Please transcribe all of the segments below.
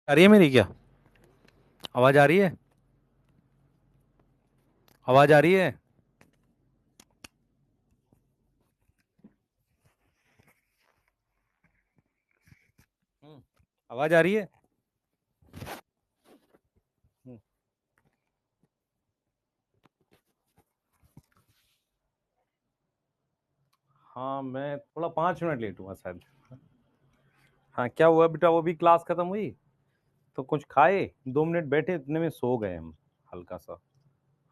आ रही है मेरी क्या? आवाज आ रही है? आवाज आ रही है? हम्म, आवाज आ रही है? हम्म, हाँ, मैं थोड़ा 5 मिनट लेट हुआ शायद। हाँ, क्या हुआ बेटा? वो भी क्लास खत्म हुई तो कुछ खाए, 2 मिनट बैठे, इतने में सो गए हम, हल्का सा।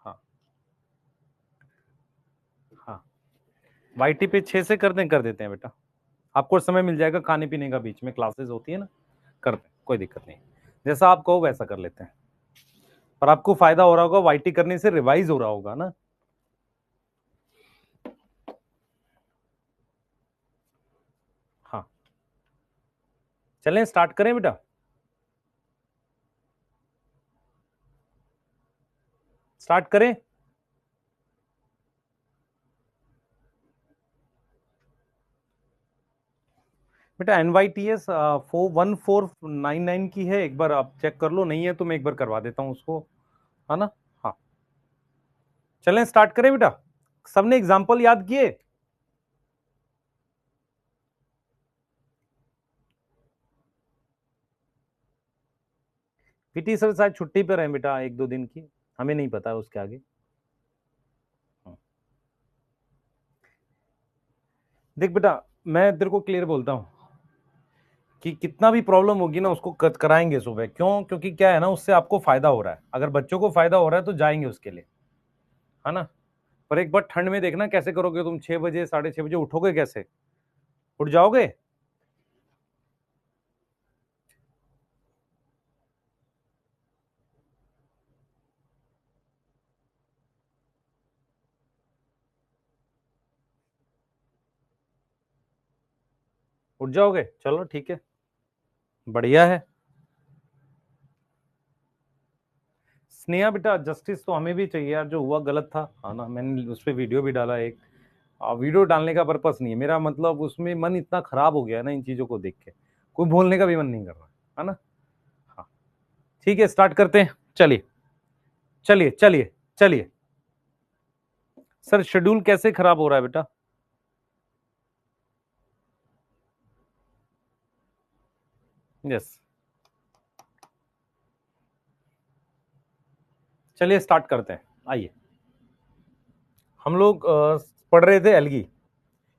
हाँ। हाँ, वाईटी पे 6 से कर देते हैं बेटा। आपको समय मिल जाएगा खाने पीने का, बीच में क्लासेस होती है ना, करते हैं, कोई दिक्कत नहीं। जैसा आप कहो वैसा कर लेते हैं। और आपको फायदा हो रहा होगा, वाईटी करने से रिवाइज हो रहा होगा ना। हाँ, चलें स्टार्ट करें बेटा? स्टार्ट करें बेटा? NYTS 1499 की है, एक बार आप चेक कर लो, नहीं है तो मैं एक बार करवा देता हूँ उसको, है ना। हाँ, चलें स्टार्ट करें बेटा? सबने एग्जाम्पल याद किए? पीटी सर शायद छुट्टी पर हैं बेटा, 1-2 दिन की, हमें नहीं पता उसके आगे। हाँ। देख बेटा, मैं तेरे को क्लियर बोलता हूँ कि कितना भी प्रॉब्लम होगी ना, उसको कराएंगे सुबह। क्यों? क्योंकि क्या है ना, उससे आपको फायदा हो रहा है। अगर बच्चों को फायदा हो रहा है तो जाएंगे उसके लिए, है ना। पर एक बार ठंड में देखना कैसे करोगे तुम, 6 बजे 6:30 बजे उठोगे कैसे? उठ जाओगे? उठ जाओगे, चलो ठीक है, बढ़िया है। स्नेहा बेटा, जस्टिस तो हमें भी चाहिए यार, जो हुआ गलत था, है ना। मैंने उस पर वीडियो भी डाला एक। वीडियो डालने का पर्पस नहीं है मेरा, मतलब उसमें मन इतना खराब हो गया है ना इन चीजों को देख के, कोई बोलने का भी मन नहीं कर रहा, है ना। हाँ, ठीक है, स्टार्ट करते हैं। चलिए चलिए चलिए चलिए। सर, शेड्यूल कैसे खराब हो रहा है बेटा? यस। चलिए स्टार्ट करते हैं, आइए। हम लोग पढ़ रहे थे एल्गी।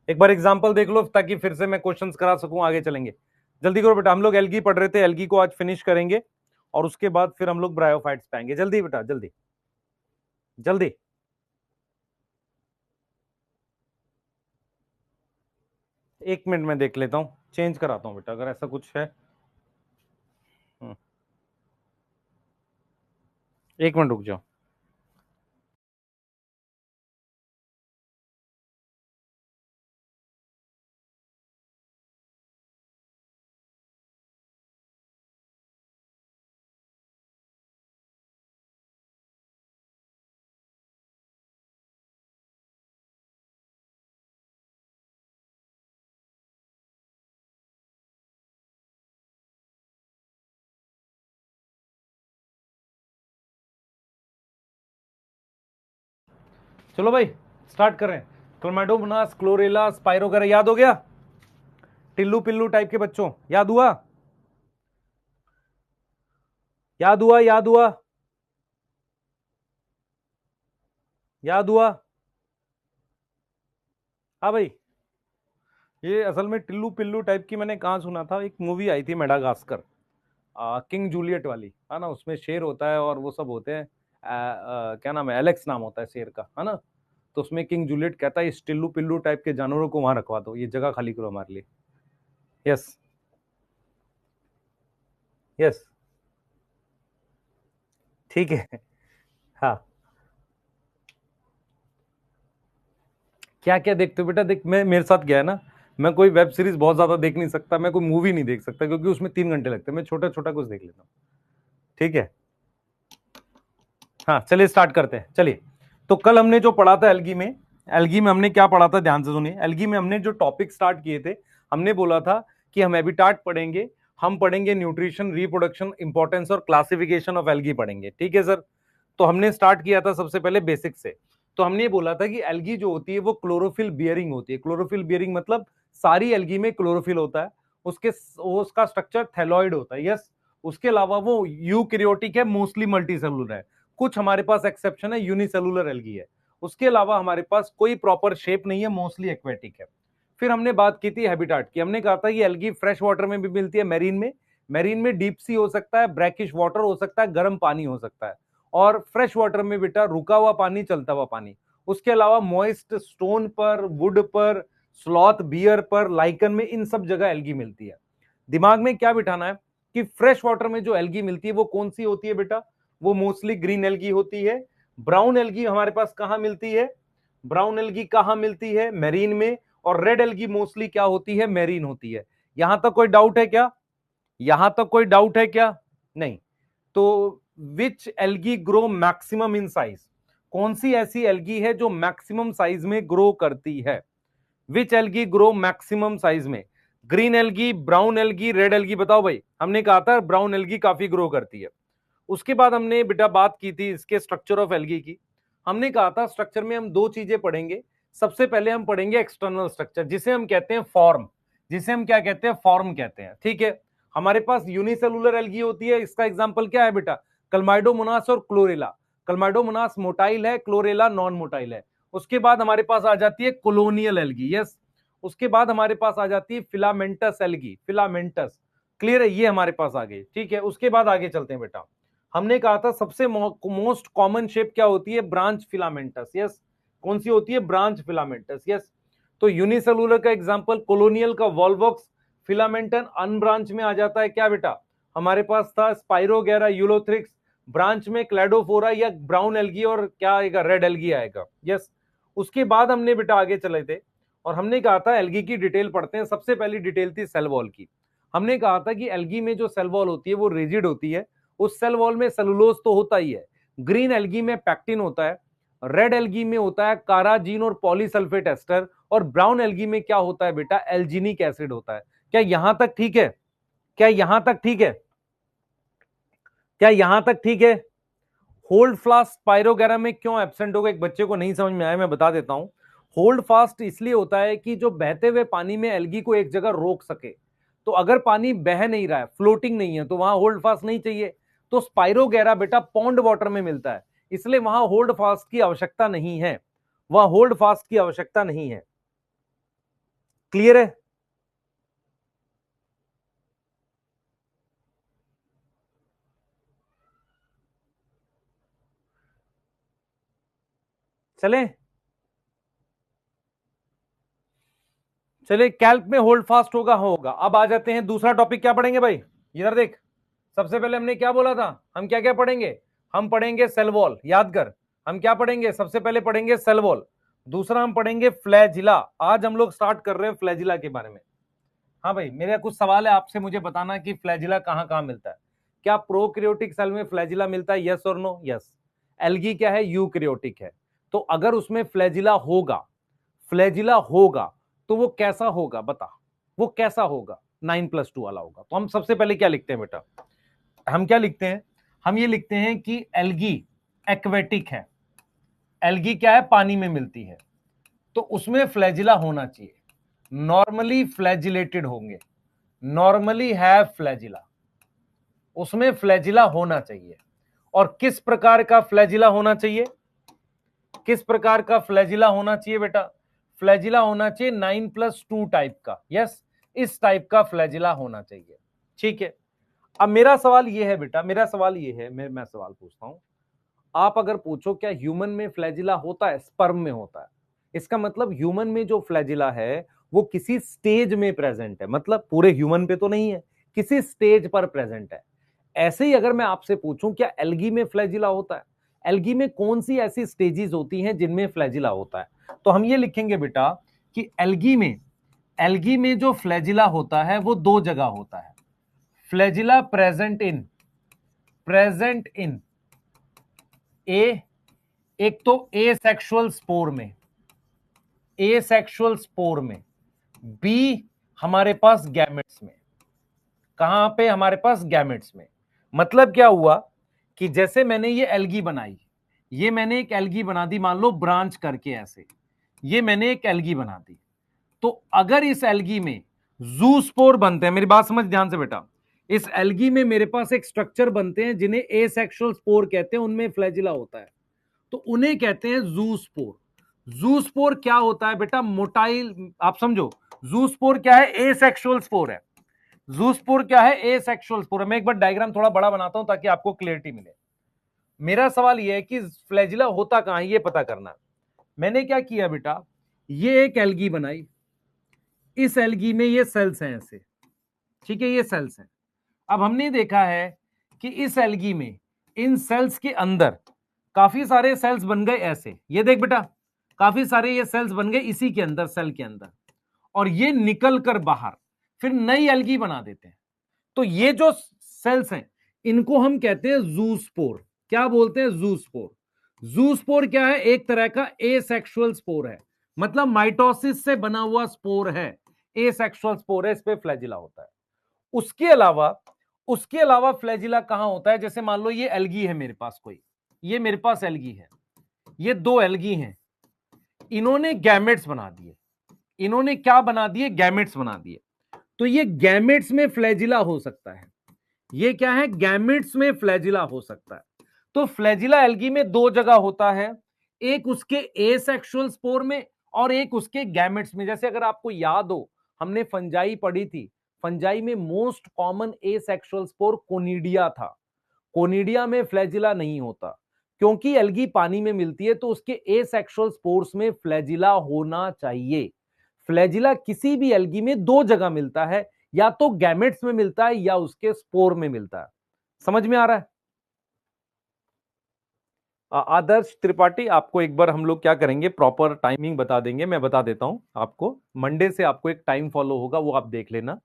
एक बार एग्जांपल देख लो ताकि फिर से मैं क्वेश्चंस करा सकूं, आगे चलेंगे। जल्दी करो बेटा, हम लोग एल्गी पढ़ रहे थे, एल्गी को आज फिनिश करेंगे और उसके बाद फिर हम लोग ब्रायोफाइट्स पे आएंगे। जल्दी बेटा, जल्दी जल्दी। 1 मिनट में देख लेता हूँ, चेंज कराता हूँ बेटा अगर ऐसा कुछ है। 1 मिनट रुक जाओ। चलो भाई, स्टार्ट कर रहे हैं। क्लोमेडोमोनास, क्लोरेला, स्पाइरो वगैरह याद हो गया? टिल्लू पिल्लू टाइप के बच्चों, याद हुआ? याद हुआ? याद हुआ? याद हुआ? हाँ भाई, ये असल में टिल्लू पिल्लू टाइप की मैंने कहाँ सुना था, एक मूवी आई थी मेडागास्कर, किंग जूलियट वाली, है ना। उसमें शेर होता है और वो सब होते हैं। क्या नाम है, एलेक्स नाम होता है शेर का, है ना। तो उसमें किंग जूलियट कहता है इस टिल्लू पिल्लू टाइप के जानवरों को वहां रखवा दो, ये जगह खाली करो हमारे लिए। यस। यस। ठीक है। हाँ, क्या क्या देखते हो बेटा? देख, मैं मेरे साथ गया है ना, मैं कोई वेब सीरीज बहुत ज्यादा देख नहीं सकता, मैं कोई मूवी नहीं देख सकता क्योंकि उसमें 3 घंटे लगते हैं। मैं छोटा छोटा कुछ देख लेता हूँ, ठीक है। हाँ, चलिए स्टार्ट करते हैं, चलिए। तो कल हमने जो पढ़ा था एल्गी में, एल्गी में हमने क्या पढ़ा था, ध्यान से सुनिए। एल्गी में हमने जो टॉपिक स्टार्ट किए थे, हमने बोला था कि हम हैबिटाट पढ़ेंगे, हम पढ़ेंगे न्यूट्रिशन, रिप्रोडक्शन, इंपॉर्टेंस और क्लासिफिकेशन ऑफ एल्गी पढ़ेंगे, ठीक है सर। तो हमने स्टार्ट किया था सबसे पहले बेसिक से। तो हमने ये बोला था कि एल्गी जो होती है वो क्लोरोफिल बियरिंग होती है। क्लोरोफिल बियरिंग मतलब सारी एल्गी में क्लोरोफिल होता है, उसका स्ट्रक्चर थैलॉइड होता है, यस। उसके अलावा वो यूकैरियोटिक है, मोस्टली मल्टीसेलुलर है। कुछ हमारे पास एक्सेप्शन है, यूनिसेलुलर एल्गी है। उसके अलावा हमारे पास कोई प्रॉपर शेप नहीं है, मोस्टली एक्वेटिक है। फिर हमने बात की थी हैबिटाट की। हमने कहा था ये एल्गी फ्रेश वाटर में भी मिलती है, मैरीन में डीप सी हो सकता है, ब्रैकिश वाटर हो सकता है, गर्म पानी हो सकता है, और फ्रेश वाटर में बेटा रुका हुआ पानी, चलता हुआ पानी। उसके अलावा मॉइस्ट स्टोन पर, वुड पर, स्लॉथ बियर पर, लाइकन में, इन सब जगह एल्गी मिलती है। दिमाग में क्या बिठाना है कि फ्रेश वाटर में जो एल्गी मिलती है वो कौन सी होती है बेटा? वो मोस्टली ग्रीन एल्गी होती है। ब्राउन एल्गी हमारे पास कहां मिलती है? ब्राउन एल्गी कहां मिलती है? मैरीन में। और रेड एल्गी मोस्टली क्या होती है? मैरीन होती है। यहां तक कोई डाउट है क्या? यहां तक कोई डाउट है क्या? नहीं। तो which algae grow maximum in size? कौन सी ऐसी एल्गी है जो मैक्सिमम साइज में ग्रो करती है? विच एल्गी ग्रो मैक्सिमम साइज में? Green algae, brown algae, red algae, बताओ भाई। हमने कहा था ब्राउन एल्गी काफी ग्रो करती है। उसके बाद हमने बेटा बात की थी इसके स्ट्रक्चर ऑफ एल्गी की। हमने कहा था स्ट्रक्चर में हम दो चीजें पढ़ेंगे। सबसे पहले हम पढ़ेंगे एक्सटर्नल स्ट्रक्चर, जिसे हम कहते हैं फॉर्म। जिसे हम क्या कहते हैं? फॉर्म कहते हैं, ठीक है। हमारे पास यूनिसेलुलर एल्गी होती है, इसका एग्जांपल क्या है बेटा? क्लमाइडोमोनास और क्लोरेला। क्लमाइडोमोनास मोटाइल है, क्लोरेला नॉन मोटाइल है। उसके बाद हमारे पास आ जाती है कोलोनियल एल्गी, यस। उसके बाद हमारे पास आ जाती है फिलामेंटस एल्गी, फिलामेंटस। क्लियर है? ये हमारे पास आ गई, ठीक है। उसके बाद आगे चलते हैं बेटा। हमने कहा था सबसे मोस्ट कॉमन शेप क्या होती है? Branch filamentous, yes. कौन सी होती है? Branch filamentous, yes. तो यूनिसेलुलर का एग्जांपल, कोलोनियल का वॉल्वॉक्स। फिलामेंटन अनब्रांच में आ जाता है क्या बेटा? हमारे पास था स्पाइरोगेरा यूलोथ्रिक्स। ब्रांच में क्लेडोफोरा या ब्राउन एल्गी, और क्या आएगा? रेड एल्गी आएगा, यस। उसके बाद हमने बेटा आगे चले थे और हमने कहा था एल्गी की डिटेल पढ़ते हैं। सबसे पहली डिटेल थी सेल वॉल की। हमने कहा था कि एल्गी में जो सेल वॉल होती है वो रिजिड होती है। उस सेल वॉल में सेलुलोज तो होता ही है। ग्रीन एल्गी में पैक्टिन होता है, रेड एल्गी में होता है काराजीन और पॉलीसल्फेट एस्टर, और ब्राउन एल्गी में क्या होता है बेटा? एल्जीनिक एसिड होता है। क्या यहां तक ठीक है? क्या यहां तक ठीक है? क्या यहां तक ठीक है? होल्ड फास्ट स्पाइरोगेरा में क्यों एब्सेंट होगा? एक बच्चे को नहीं समझ में आया, मैं बता देता हूं। होल्ड फास्ट इसलिए होता है कि जो बहते हुए पानी में एल्गी को एक जगह रोक सके। तो अगर पानी बह नहीं रहा है, फ्लोटिंग नहीं है, तो वहां होल्ड फास्ट नहीं चाहिए। तो स्पाइरोगेरा बेटा पॉन्ड वाटर में मिलता है, इसलिए वहां होल्ड फास्ट की आवश्यकता नहीं है। वहां होल्ड फास्ट की आवश्यकता नहीं है। क्लियर है? चले चले कैल्क में होल्ड फास्ट होगा। अब आ जाते हैं दूसरा टॉपिक, क्या पढ़ेंगे भाई? इधर देख। सबसे पहले हमने क्या बोला था? हम क्या क्या पढ़ेंगे? हम पढ़ेंगे सेल वॉल, याद कर। हम क्या पढ़ेंगे? सबसे पहले पढ़ेंगे सेल वॉल। दूसरा हम पढ़ेंगे फ्लैजिला। आज हम लोग स्टार्ट कर रहे हैं फ्लैजिला के बारे में। हाँ भाई, मेरा कुछ सवाल है आपसे, मुझे बताना कि फ्लैजिला कहां कहां मिलता है। क्या प्रोकैरियोटिक सेल में फ्लैजिला मिलता है? यस और नो? यस। एल्गी क्या है? यूकैरियोटिक है। तो अगर उसमें फ्लैजिला होगा तो वो कैसा होगा बता? वो कैसा होगा? 9+2 वाला होगा। तो हम सबसे पहले क्या लिखते हैं बेटा? हम क्या लिखते हैं? हम ये लिखते हैं कि एल्गी एक्वेटिक है। एल्गी क्या है? पानी में मिलती है। तो उसमें फ्लैजिला होना चाहिए। नॉर्मली फ्लैजिलेटेड होंगे, नॉर्मली हैव फ्लैजिला। उसमें फ्लैजिला होना चाहिए। और किस प्रकार का फ्लैजिला होना चाहिए? किस प्रकार का फ्लैजिला होना चाहिए बेटा? फ्लैजिला होना चाहिए 9+2 टाइप का, यस। इस टाइप का फ्लैजिला होना चाहिए, ठीक है। अब मेरा सवाल ये है बेटा, मेरा सवाल ये है, मैं सवाल पूछता हूं। आप अगर पूछो क्या ह्यूमन में फ्लैजिला होता है? स्पर्म में होता है। इसका मतलब ह्यूमन में जो फ्लैजिला है वो किसी स्टेज में प्रेजेंट है, मतलब पूरे ह्यूमन पे तो नहीं है, किसी स्टेज पर प्रेजेंट है। ऐसे ही अगर मैं आपसे पूछूं क्या एल्गी में फ्लैजिला होता है? एल्गी में कौन सी ऐसी स्टेजेस होती हैं जिनमें फ्लैजिला होता है? तो हम ये लिखेंगे बेटा कि एल्गी में जो फ्लैजिला होता है वो दो जगह होता है। फ्लैजिला प्रेजेंट इन ए, एक तो ए सेक्सुअल स्पोर में, बी हमारे पास गैमेट्स में। कहां पे? हमारे पास गैमेट्स में। मतलब क्या हुआ कि जैसे मैंने ये एल्गी बनाई, ये मैंने एक एल्गी बना दी, मान लो ब्रांच करके ऐसे, ये मैंने एक एल्गी बना दी। तो अगर इस एल्गी में जूस्पोर बनते हैं, मेरी बात समझ ध्यान से बेटा, इस एल्गी में मेरे पास एक स्ट्रक्चर बनते हैं जिन्हें एसेक्सुअल स्पोर कहते हैं, उनमें फ्लैजिला होता है, तो उन्हें कहते हैं जूस्पोर। जूस्पोर क्या होता है बेटा? मोटाइल, आप समझो, जूस्पोर क्या है? एसेक्सुअल स्पोर है। जूस्पोर क्या है? एसेक्सुअल स्पोर है। मैं एक बार डायग्राम थोड़ा बड़ा बनाता हूं ताकि आपको क्लियरिटी मिले। मेरा सवाल यह है कि फ्लैजिला होता कहां है, ये पता करना। मैंने क्या किया बेटा, ये एक एल्गी बनाई, इस एल्गी में ये सेल्स हैं ऐसे, ठीक है, ये सेल्स हैं। अब हमने देखा है कि इस एल्गी में इन सेल्स के अंदर काफी सारे सेल्स बन गए ऐसे, ये देख बेटा, काफी सारे ये सेल्स बन गए इसी के अंदर, सेल के अंदर, और ये निकल कर बाहर फिर नई एल्गी बना देते हैं। तो ये जो सेल्स हैं इनको हम कहते हैं जूस्पोर। क्या बोलते हैं? जूस्पोर। जूस्पोर क्या है? एक तरह का एसेक्सुअल स्पोर है, मतलब माइटोसिस से बना हुआ स्पोर है, एसेक्सुअल स्पोर है, इस पे फ्लैजिला होता है। उसके अलावा फ्लैजिला कहां होता है? जैसे मान लो ये एल्गी है मेरे पास, कोई ये मेरे पास एल्गी है, ये दो एल्गी हैं, इन्होंने गैमेट्स बना दिए। इन्होंने क्या बना दिए? गैमेट्स बना दिए। तो ये गैमेट्स में फ्लैजिला हो सकता है। ये क्या है? गैमेट्स में फ्लैजिला हो सकता है। तो फ्लैजिला एल्गी में दो जगह होता है, एक उसके एसेक्सुअल स्पोर में और एक उसके गैमेट्स में। जैसे अगर आपको याद हो, हमने फंजाई पढ़ी थी, फंजाई में most common asexual spore conidia था। कोनिडिया में फ्लैजिला नहीं होता, क्योंकि एल्गी पानी में मिलती है, तो उसके एसेक्सुअल स्पोर्स में फ्लैजिला होना चाहिए। फ्लैजिला किसी भी एल्गी में दो जगह मिलता है, या तो गैमेट्स में मिलता है या उसके स्पोर में मिलता है। समझ में आ रहा है? आदर्श त्रिपाठी, आपको एक बार हम लोग क्या करेंगे, प्रॉपर टाइमिंग बता देंगे। मैं बता देता हूं आपको, मंडे से आपको एक टाइम फॉलो होगा, वो आप देख लेना।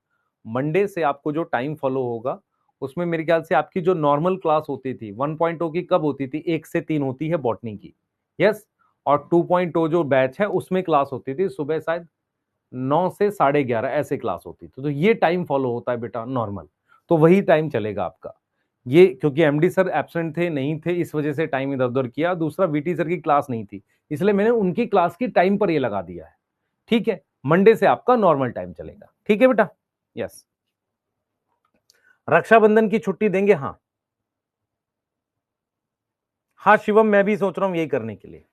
मंडे से आपको जो टाइम फॉलो होगा उसमें मेरे ख्याल से आपकी जो नॉर्मल क्लास होती थी 1.0 की, कब होती थी? 1 से 3 होती है बॉटनी की, यस। और 2.0 जो बैच है उसमें क्लास होती थी सुबह शायद 9 से 11:30 ऐसे क्लास होती थी। तो ये टाइम फॉलो होता है बेटा नॉर्मल, तो वही टाइम चलेगा आपका। ये क्योंकि एमडी सर एब्सेंट थे, नहीं थे, इस वजह से टाइम इधर उधर किया। दूसरा वीटी सर की क्लास नहीं थी, इसलिए मैंने उनकी क्लास की टाइम पर ये लगा दिया है। ठीक है, मंडे से आपका नॉर्मल टाइम चलेगा। ठीक है बेटा, यस। रक्षाबंधन की छुट्टी देंगे? हाँ हाँ शिवम, मैं भी सोच रहा हूं यही करने के लिए।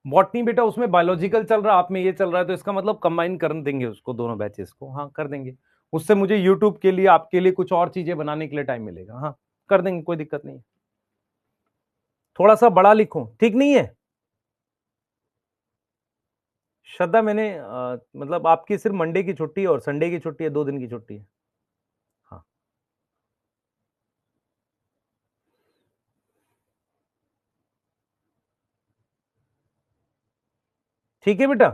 बॉटनी बेटा उसमें बायोलॉजिकल चल रहा है, आप में ये चल रहा है, तो इसका मतलब कंबाइन कर देंगे उसको, दोनों बैचेस को। हाँ कर देंगे, उससे मुझे यूट्यूब के लिए, आपके लिए कुछ और चीजें बनाने के लिए टाइम मिलेगा। हाँ कर देंगे, कोई दिक्कत नहीं है। थोड़ा सा बड़ा लिखो, ठीक नहीं है? श्रद्धा, मैंने मतलब आपकी सिर्फ मंडे की छुट्टी है और संडे की छुट्टी है, 2 दिन की छुट्टी है। हाँ ठीक है बेटा,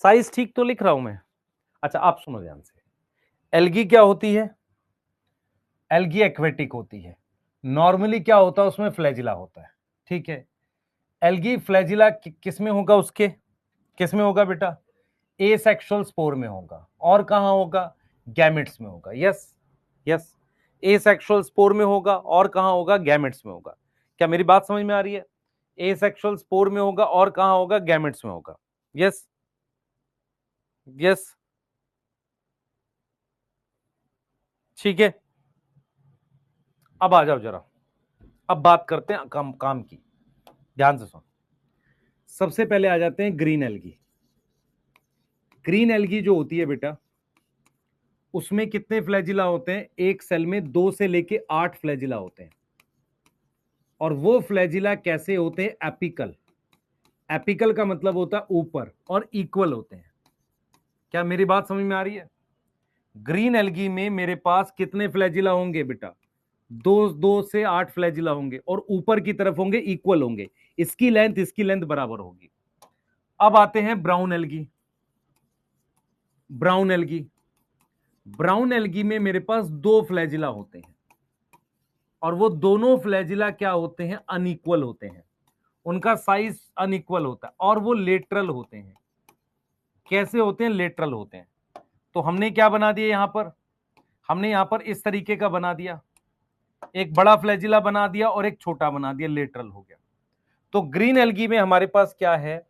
साइज ठीक तो लिख रहा हूं मैं। अच्छा आप सुनो ध्यान से, एल्गी क्या होती है? एल्गी एक्वेटिक होती है। नॉर्मली क्या होता है उसमें? फ्लैजिला होता है। ठीक है, एल्गी फ्लैजिला किस में होगा? उसके किस में होगा बेटा? एसेक्सुअल स्पोर में होगा। और कहां होगा? गैमेट्स में होगा। यस यस, एसेक्सुअल स्पोर में होगा, और कहां होगा? गैमेट्स में होगा। क्या मेरी बात समझ में आ रही है? एसेक्सुअल स्पोर में होगा, और कहां होगा? गैमेट्स में होगा। यस यस, ठीक है। अब आ जाओ जरा, अब बात करते हैं काम काम की, ध्यान से सुन। सबसे पहले आ जाते हैं ग्रीन एल्गी। ग्रीन एल्गी जो होती है बेटा, उसमें कितने फ्लैजिला होते हैं? एक सेल में 2 से लेके 8 फ्लैजिला होते हैं। और वो फ्लैजिला कैसे होते हैं? एपिकल। एपिकल का मतलब होता है ऊपर, और इक्वल होते हैं। क्या मेरी बात समझ में आ रही है? ग्रीन एल्गी में मेरे पास कितने फ्लैजिला होंगे बेटा? 2 से 8 फ्लैजिला होंगे, और ऊपर की तरफ होंगे, इक्वल होंगे। इसकी लेंथ बराबर होगी। अब आते हैं brown algae. Brown algae, brown algae में मेरे पास 2 फ्लैजिला होते हैं, और वो दोनों फ्लैजिला क्या होते हैं? अनइक्वल होते हैं। उनका साइज अनइक्वल होता है, और वो लेटरल होते हैं। कैसे होते हैं? लेटरल होते हैं। तो हमने क्या बना दिया यहां पर, हमने यहां पर इस तरीके का बना दिया, एक बड़ा फ्लैजिला बना दिया और एक छोटा बना दिया, लेटरल हो गया। तो ग्रीन एल्गी में हमारे पास क्या है,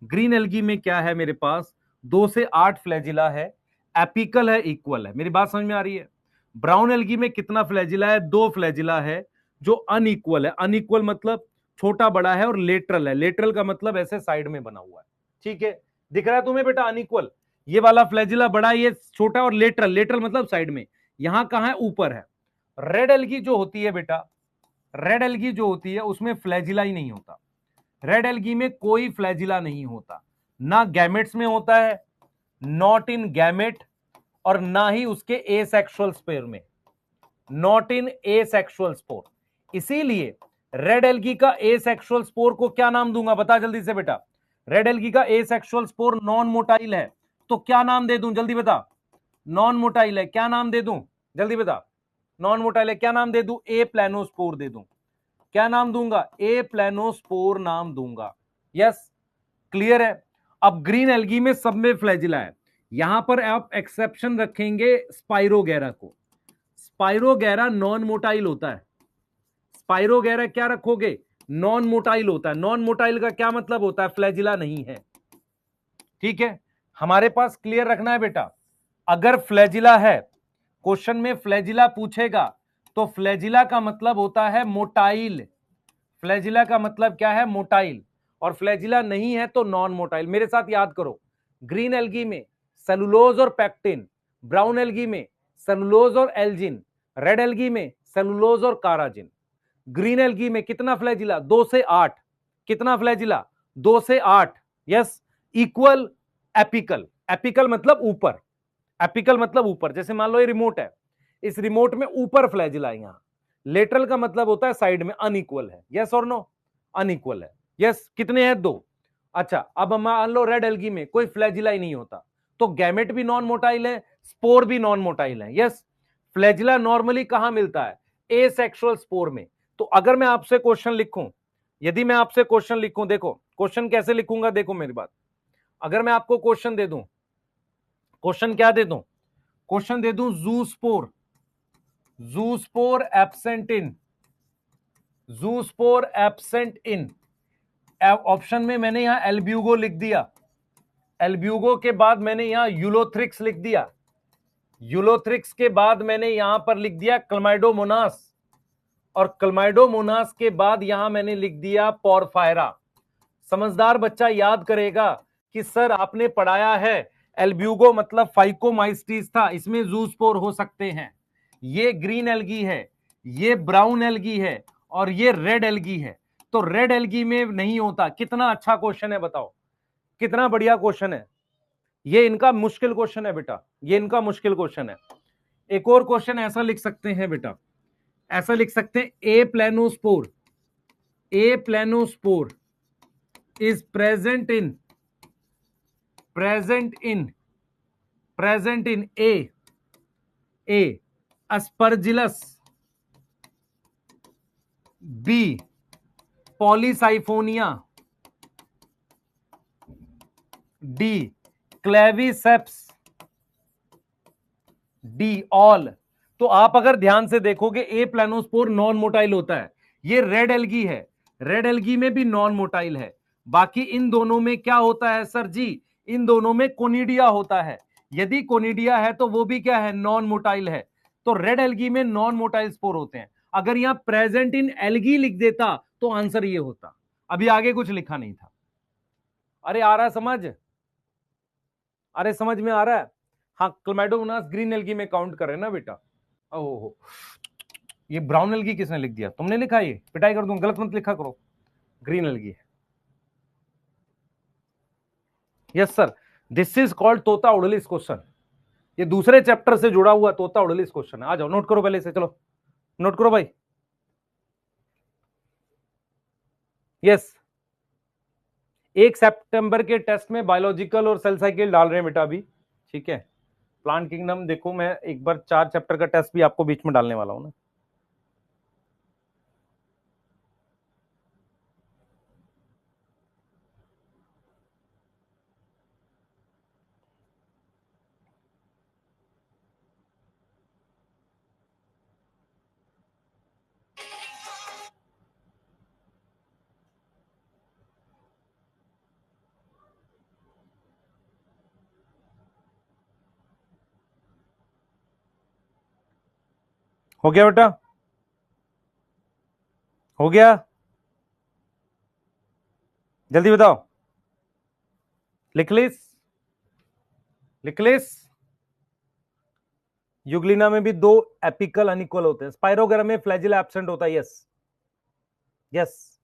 ग्रीन एल्गी में क्या है मेरे पास, 2 से 8 फ्लैजिला है, एपिकल है, इक्वल है। मेरी बात समझ में आ रही है? ब्राउन एल्गी में कितना फ्लैजिला है, 2 फ्लैजिला है जो अनइक्वल है। अनइक्वल मतलब छोटा बड़ा है, और लेटरल है, लेटरल का मतलब ऐसे साइड में बना हुआ है। ठीक है, दिख रहा है तुम्हें बेटा अनइक्वल, ये वाला फ्लैजिला बड़ा है, ये छोटा, और लेटरल, लेटरल मतलब साइड में, यहां कहां है, ऊपर है। रेड एल्गी जो होती है बेटा, रेड एल्गी जो होती है उसमें फ्लैजिला ही नहीं होता। रेड एल्गी में कोई फ्लैजिला नहीं होता, ना गैमेट्स में होता है, नॉट इन गैमेट, और ना ही उसके एसेक्सुअल स्पेयर में, नॉट इन एसेक्सुअल स्पोर। इसीलिए रेड एल्गी का एसेक्सुअल स्पोर को क्या नाम दूंगा, बता जल्दी से बेटा। रेड एल्गी का एसेक्सुअल स्पोर नॉन मोटाइल है, तो क्या नाम दे दूं, जल्दी बता। नॉन मोटाइल है, क्या नाम दे दूं, जल्दी बता। नॉन मोटाइल है, क्या नाम दे दूं, ए प्लानोस्पोर दे दूं। क्या नाम दूंगा, ए प्लानोस्पोर नाम दूंगा। यस, क्लियर है। अब ग्रीन एल्गी में सब में फ्लैजिला है, यहां पर आप एक्सेप्शन रखेंगे स्पाइरोगैरा को। स्पाइरोगैरा नॉन मोटाइल होता है, स्पाइरोगैरा क्या रखोगे, नॉन मोटाइल होता है। नॉन मोटाइल का क्या मतलब होता है, फ्लैजिला नहीं है। ठीक है, हमारे पास क्लियर रखना है बेटा। अगर फ्लैजिला है, क्वेश्चन में फ्लैजिला पूछेगा, तो फ्लैजिला का मतलब होता है मोटाइल। फ्लैजिला का मतलब क्या है, मोटाइल। और फ्लैजिला नहीं है तो नॉन मोटाइल। मेरे साथ याद करो, ग्रीन एल्गी में सेलुलोज और पैक्टिन, ब्राउन एल्गी में सेलुलोज और एल्जिन, रेड एल्गी में सेलुलोज और काराजिन। ग्रीन एल्गी में कितना फ्लैजिला, 2 से 8। कितना फ्लैजिला, 2 से 8। Yes, equal, apical. एपिकल मतलब ऊपर, एपिकल मतलब ऊपर। जैसे मान लो ये रिमोट है, इस रिमोट में ऊपर फ्लैजिला है, यहां लेटरल का मतलब होता है साइड में, अनइक्वल है। यस और नो, अनइक्वल है। यस, कितने हैं, 2। अच्छा, अब हम मान लो रेड एल्गी में कोई फ्लैजिला ही नहीं होता, तो गैमेट भी नॉन मोटाइल है, स्पोर भी नॉन मोटाइल है। यस, फ्लैजिला नॉर्मली कहां मिलता है, एसेक्सुअल स्पोर में। तो अगर मैं आपसे क्वेश्चन लिखूं, यदि मैं आपसे क्वेश्चन लिखूं, देखो क्वेश्चन कैसे लिखूंगा, देखो मेरी बात। अगर मैं आपको क्वेश्चन दे दूं, क्वेश्चन क्या दे दूं, क्वेश्चन दे दूं zoospore, zoospore absent in, zoospore absent in. Option में मैंने यहां एल्ब्यूगो लिख दिया, एल्ब्यूगो के बाद मैंने यहां यूलोथ्रिक्स लिख दिया, यूलोथ्रिक्स के बाद मैंने यहां पर लिख दिया क्लमाइडोमोनास, और क्लमाइडोमोनास के बाद यहां मैंने लिख दिया पोरफायरा। समझदार बच्चा याद करेगा कि सर आपने पढ़ाया है एल्ब्यूगो मतलब फाइकोमाइस्टीस था, इसमें जूस्पोर हो सकते हैं। ये ग्रीन एल्गी है, ये ब्राउन एल्गी है, और ये रेड एल्गी है। तो रेड एल्गी में नहीं होता। कितना अच्छा क्वेश्चन है बताओ, कितना बढ़िया क्वेश्चन है। ये इनका मुश्किल क्वेश्चन है बेटा, ये इनका मुश्किल क्वेश्चन है। एक और क्वेश्चन ऐसा लिख सकते हैं बेटा, ऐसा लिख सकते हैं, ए प्लेनोस्पोर, ए प्लेनोस्पोर is present in A aspergillus, B polysyphonia, D claviceps, D all. तो आप अगर ध्यान से देखोगे, ए प्लानोस्पोर नॉन मोटाइल होता है, ये रेड एल्गी है, रेड एल्गी में भी नॉन मोटाइल है। बाकी इन दोनों में क्या होता है सर जी, इन दोनों में कोनिडिया होता है। यदि कोनिडिया है तो वो भी क्या है, नॉन मोटाइल है। तो रेड एल्गी में नॉन मोटाइल स्पोर होते हैं। अगर यहां प्रेजेंट इन एल्गी लिख देता तो आंसर ये होता। अभी आगे कुछ लिखा नहीं था। अरे आ रहा है समझ, अरे समझ में आ रहा है। हाँ, क्लैमाइडोमोनास ग्रीन एल्गी में काउंट कर रहे हैं ना बेटा। ओहो, ये ब्राउन एल्गी किसने लिख दिया, तुमने लिखा, ये पिटाई कर दूं, गलत मत लिखा करो, ग्रीन एल्गी है। Yes sir, this is called तोता उड़लिस क्वेश्चन। ये दूसरे चैप्टर से जुड़ा हुआ तोता उड़लिस क्वेश्चन है। आ जाओ, नोट करो पहले से, चलो नोट करो भाई। यस, 1 सितंबर के टेस्ट में बायोलॉजिकल और सेल साइकिल डाल रहे हैं बेटा अभी। ठीक है, प्लांट किंगडम देखो, मैं एक बार 4 चैप्टर का टेस्ट भी आपको बीच में डालने वाला हूं ना। हो गया बेटा? हो गया? जल्दी बताओ। लिखलिस? लिखलिस? यूग्लिना में भी दो एपिकल अनइक्वल होते हैं, स्पाइरोगेरा में फ्लैजिला एब्सेंट होता है। Yes yes.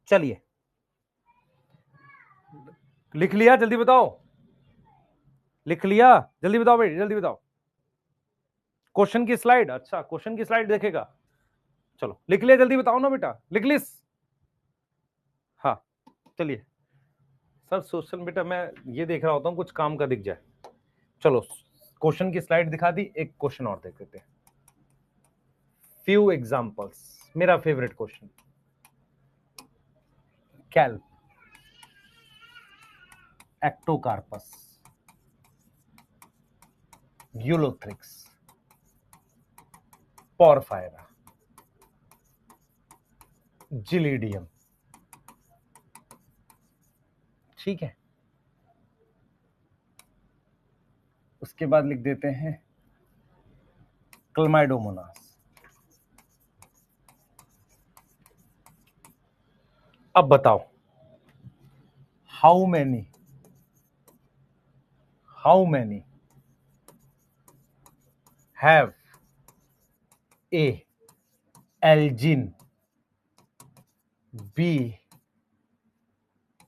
चलिए, लिख लिया? जल्दी बताओ। लिख लिया? जल्दी बताओ भाई, जल्दी बताओ। क्वेश्चन की स्लाइड? अच्छा, क्वेश्चन की स्लाइड देखेगा। चलो लिख लिया, जल्दी बताओ ना बेटा। लिख लिस? हाँ, चलिए। सर सोशल बेटा मैं ये देख रहा होता हूँ कुछ काम का दिख जाए। चलो, क्वेश्चन की स्लाइड दिखा दी, एक क्वेश्चन और देख लेते हैं। फ्यू एग्जांपल्स, मेरा favourite question. Kelp, Ectocarpus, Ulothrix, Porphyra, Gelidium. ठीक है, उसके बाद लिख देते हैं क्लमाइडोमोनास। अब बताओ, how many have A algin B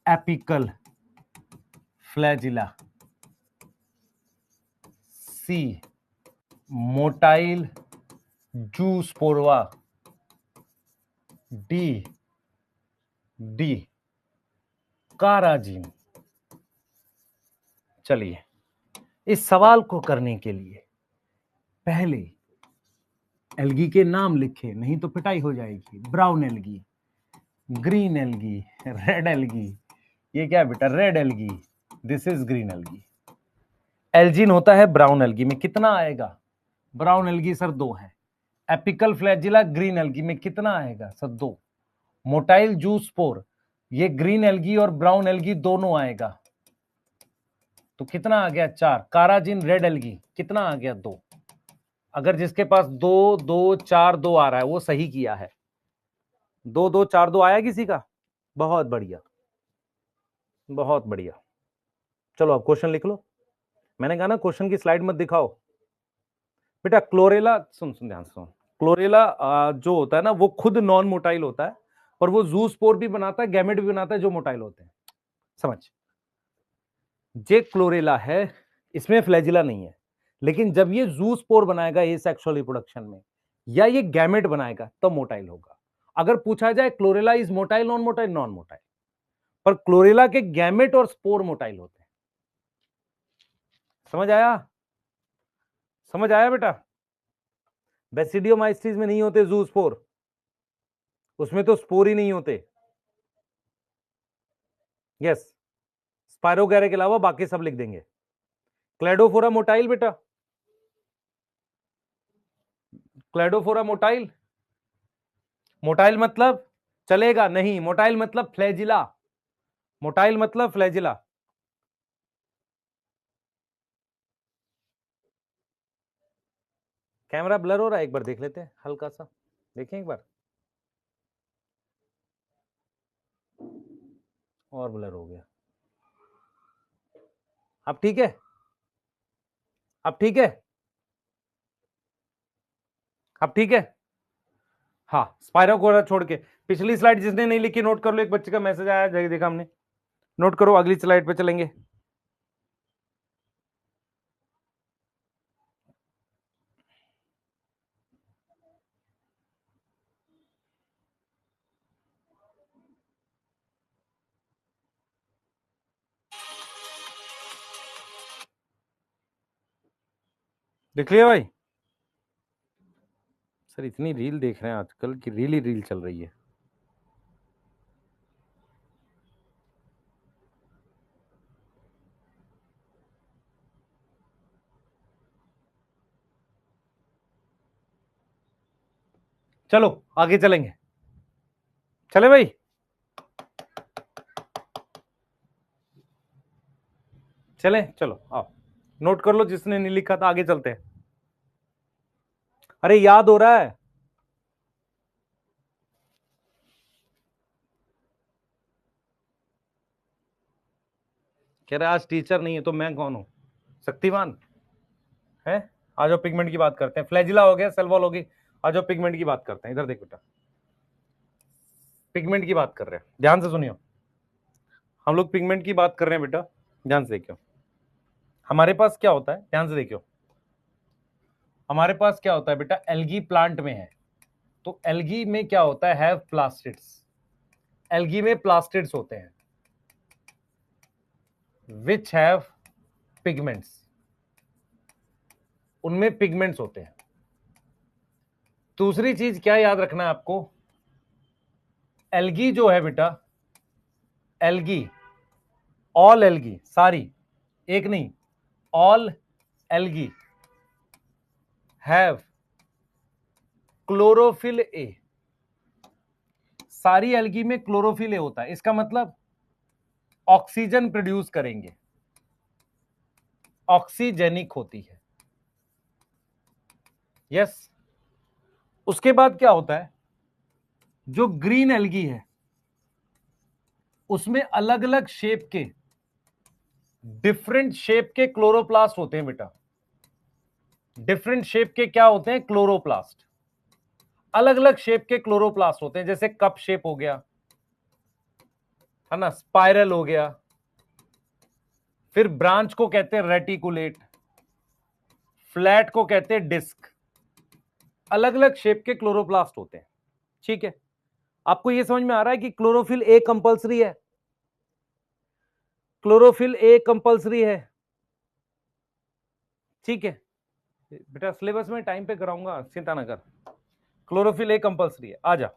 apical flagella C motile जूस्पोरवा डी काराजिन। चलिए, इस सवाल को करने के लिए पहले एल्गी के नाम लिखे, नहीं तो पिटाई हो जाएगी। Brown algae, green algae, red algae. ये क्या बेटा? Red algae. This is green algae. Elgin होता है ब्राउन एल्गी में, कितना आएगा? ब्राउन एल्गी सर 2 है। एपिकल फ्लैजिला ग्रीन एल्गी में कितना आएगा सर? 2। मोटाइल जूस्पोर, ये ग्रीन एल्गी और ब्राउन एल्गी दोनों आएगा, तो कितना आ गया? 4। काराजिन रेड एल्गी कितना आ गया? 2। अगर जिसके पास 2 2 4 2 आ रहा है वो सही किया है। 2 2 4 2 आया किसी का? बहुत बढ़िया, बहुत बढ़िया। चलो अब क्वेश्चन लिख लो। मैंने कहा ना क्वेश्चन की स्लाइड मत दिखाओ बेटा। क्लोरेला, सुन सुन ध्यान से सुन। क्लोरेला जो होता है ना वो खुद नॉन मोटाइल होता है, और वो जूस्पोर भी बनाता है, गैमेट भी बनाता है जो मोटाइल होते हैं। समझ? जे क्लोरेला है, इसमें फ्लैजिला नहीं है, लेकिन जब ये जूस्पोर बनाएगा ये सेक्सुअल रिप्रोडक्शन में, या ये गैमेट बनाएगा तो मोटाइल होगा। अगर पूछा जाए chlorella is motile non motile, non motile, पर क्लोरेला के गैमेट और स्पोर मोटाइल होते हैं। समझ आया? समझ आया बेटा? बेसिडियोमाइसिस में नहीं होते जूस्पोर, उसमें तो स्पोर ही नहीं होते। यस, स्पायरोगैरा के अलावा बाकी सब लिख देंगे। क्लेडोफोरा मोटाइल बेटा, क्लेडोफोरा मोटाइल। मोटाइल मतलब चलेगा नहीं, मोटाइल मतलब फ्लैजिला, मोटाइल मतलब फ्लैजिला। कैमरा ब्लर हो रहा है, एक बार देख लेते हैं, हल्का सा देखें एक बार। और ब्लर हो गया। अब ठीक है? अब ठीक है? अब ठीक है? हाँ, स्पायरोगोरा छोड़ के पिछली स्लाइड जिसने नहीं लिखी नोट कर लो। एक बच्चे का मैसेज आया, देखा हमने, नोट करो, अगली स्लाइड पे चलेंगे। देख लिया भाई? सर इतनी रील देख रहे हैं आजकल कि रील ही रील चल रही है। चलो आगे चलेंगे। चले भाई? चले, चलो आओ, नोट कर लो जिसने नहीं लिखा था, आगे चलते हैं। अरे याद हो रहा है? कह रहे आज टीचर नहीं है तो मैं कौन हूं? शक्तिमान है। आ जाओ पिगमेंट की बात करते हैं। फ्लैजिला हो गया, सेल वॉल होगी। आ जाओ पिगमेंट की बात करते हैं। इधर देख बेटा, पिगमेंट की बात कर रहे हैं, ध्यान से सुनियो। हम लोग पिगमेंट की बात कर रहे हैं बेटा, ध्यान से देखियो। हमारे पास क्या होता है, ध्यान से देखियो। हमारे पास क्या होता है बेटा, एल्गी प्लांट में है, तो एल्गी में क्या होता है, हैव प्लास्टिड्स। एल्गी में प्लास्टिड्स होते हैं विच हैव पिगमेंट्स, उनमें पिगमेंट्स होते हैं। दूसरी चीज क्या याद रखना है आपको, एल्गी जो है बेटा, एल्गी, ऑल एल्गी, सारी, एक नहीं, all algae have chlorophyll A. सारी एल्गी में क्लोरोफिल ए होता है, इसका मतलब ऑक्सीजन प्रोड्यूस करेंगे, ऑक्सीजेनिक होती है। यस। उसके बाद क्या होता है, जो ग्रीन एल्गी है उसमें अलग अलग शेप के, डिफरेंट शेप के क्लोरोप्लास्ट होते हैं बेटा। डिफरेंट शेप के क्या होते हैं, क्लोरोप्लास्ट। अलग अलग शेप के क्लोरोप्लास्ट होते हैं, जैसे कप शेप हो गया, है ना, स्पाइरल हो गया, फिर ब्रांच को कहते हैं रेटिकुलेट, फ्लैट को कहते हैं डिस्क। अलग अलग शेप के क्लोरोप्लास्ट होते हैं। ठीक है, आपको यह समझ में आ रहा है कि क्लोरोफिल ए कंपलसरी है, क्लोरोफिल ए कंपलसरी है। ठीक है बेटा, सिलेबस में टाइम पे कराऊंगा, चिंता ना कर। क्लोरोफिल ए कंपलसरी है। आ जा,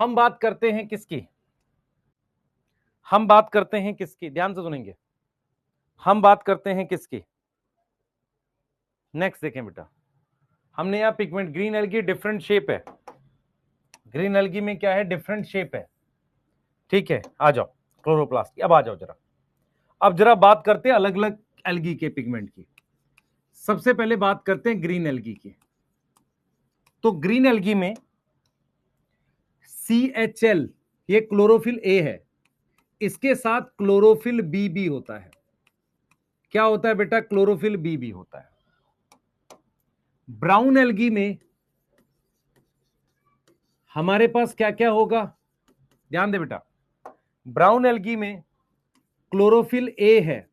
हम बात करते हैं किसकी, हम बात करते हैं किसकी, ध्यान से सुनेंगे। हम बात करते हैं किसकी, नेक्स्ट देखें बेटा। हमने यहां pigment, green algae different shape है, ग्रीन एल्गी में क्या है, डिफरेंट शेप है। ठीक है, आ जाओ क्लोरोप्लास्ट की। अब आ जाओ जरा, अब जरा बात करते हैं अलग अलग एल्गी के पिगमेंट की। सबसे पहले बात करते हैं ग्रीन एल्गी की। तो ग्रीन एल्गी में CHL, ये क्लोरोफिल ए है, इसके साथ क्लोरोफिल बी भी होता है। क्या होता है बेटा, क्लोरोफिल बी भी होता है। ब्राउन एल्गी में हमारे पास क्या क्या होगा, ध्यान दे बेटा। ब्राउन एल्गी में क्लोरोफिल ए है,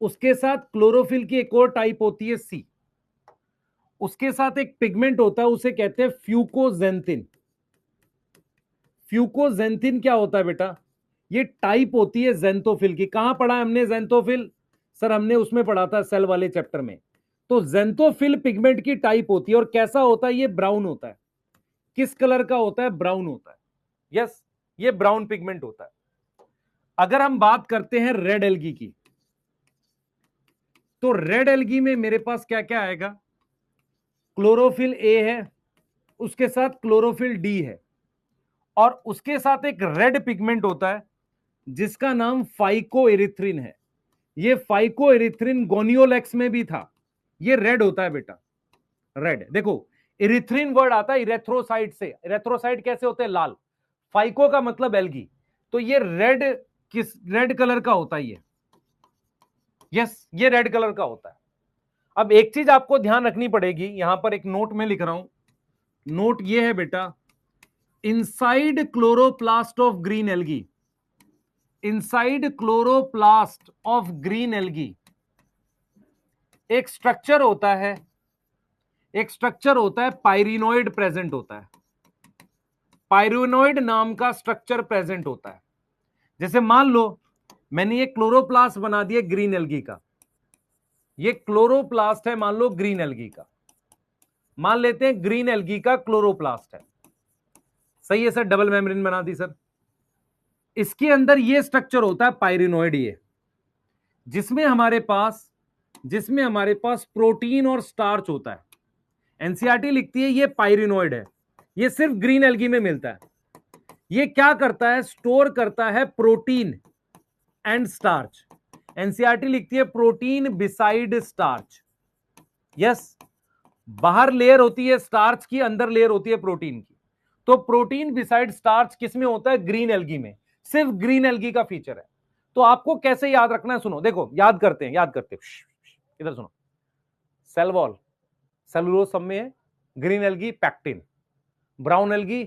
उसके साथ क्लोरोफिल की एक और टाइप होती है सी, उसके साथ एक पिगमेंट होता है उसे कहते हैं फ्यूकोजेंथिन। फ्यूकोजेंथिन क्या होता है बेटा, ये टाइप होती है जेंथोफिल की। कहां पढ़ा है हमने जेंथोफिल, सर हमने उसमें पढ़ा था सेल वाले चैप्टर में। तो जेंथोफिल पिगमेंट की टाइप होती है, और कैसा होता है, ये ब्राउन होता है। किस कलर का होता है, ब्राउन होता है। यस, ये ब्राउन पिगमेंट होता है। अगर हम बात करते हैं रेड एल्गी की, तो रेड एल्गी में मेरे पास क्या क्या आएगा, क्लोरोफिल ए है, उसके साथ क्लोरोफिल डी है, और उसके साथ एक रेड पिगमेंट होता है जिसका नाम फाइकोएरिथ्रिन है। ये फाइकोएरिथ्रिन गोनियोलेक्स में भी था। ये रेड होता है बेटा, रेड। देखो, इरिथ्रिन वर्ड आता है इरेथ्रोसाइट से। इरेथ्रोसाइट कैसे होते हैं, लाल। फाइको का मतलब एल्गी, तो ये रेड, किस रेड कलर का होता है ये। यस, ये रेड कलर का होता है। अब एक चीज आपको ध्यान रखनी पड़ेगी, यहां पर एक नोट में लिख रहा हूं, नोट ये है बेटा, inside chloroplast of green algae, inside chloroplast of green algae एक स्ट्रक्चर होता है, एक स्ट्रक्चर होता है पायरिनोइड प्रेजेंट होता है। पायरिनोइड नाम का स्ट्रक्चर प्रेजेंट होता है। जैसे मान लो मैंने ये क्लोरोप्लास्ट बना दिया ग्रीन एल्गी का, ये क्लोरोप्लास्ट है मान लो ग्रीन एल्गी का, मान लेते हैं ग्रीन एल्गी का क्लोरोप्लास्ट है। सही है सर, डबल मेम्ब्रेन बना दी सर। इसके अंदर ये स्ट्रक्चर होता है पायरिनोइड, ये जिसमें हमारे पास प्रोटीन और स्टार्च होता है। एनसीईआरटी लिखती है ये पायरिनोइड है, ये सिर्फ ग्रीन एल्गी में मिलता है। ये क्या करता है, स्टोर करता है प्रोटीन एंड स्टार्च। एनसीईआरटी लिखती है प्रोटीन बिसाइड स्टार्च। यस, बाहर लेयर होती है स्टार्च की, अंदर लेयर होती है प्रोटीन की। तो प्रोटीन बिसाइड स्टार्च किस में होता है? ग्रीन एल्गी में। सिर्फ ग्रीन एल्गी का फीचर है। तो आपको कैसे याद रखना है? सुनो, देखो, याद करते हैं, याद करते हैं। इधर सुनो। सेल वॉल, सेलुलोज सब में है। Green algae pectin, brown algae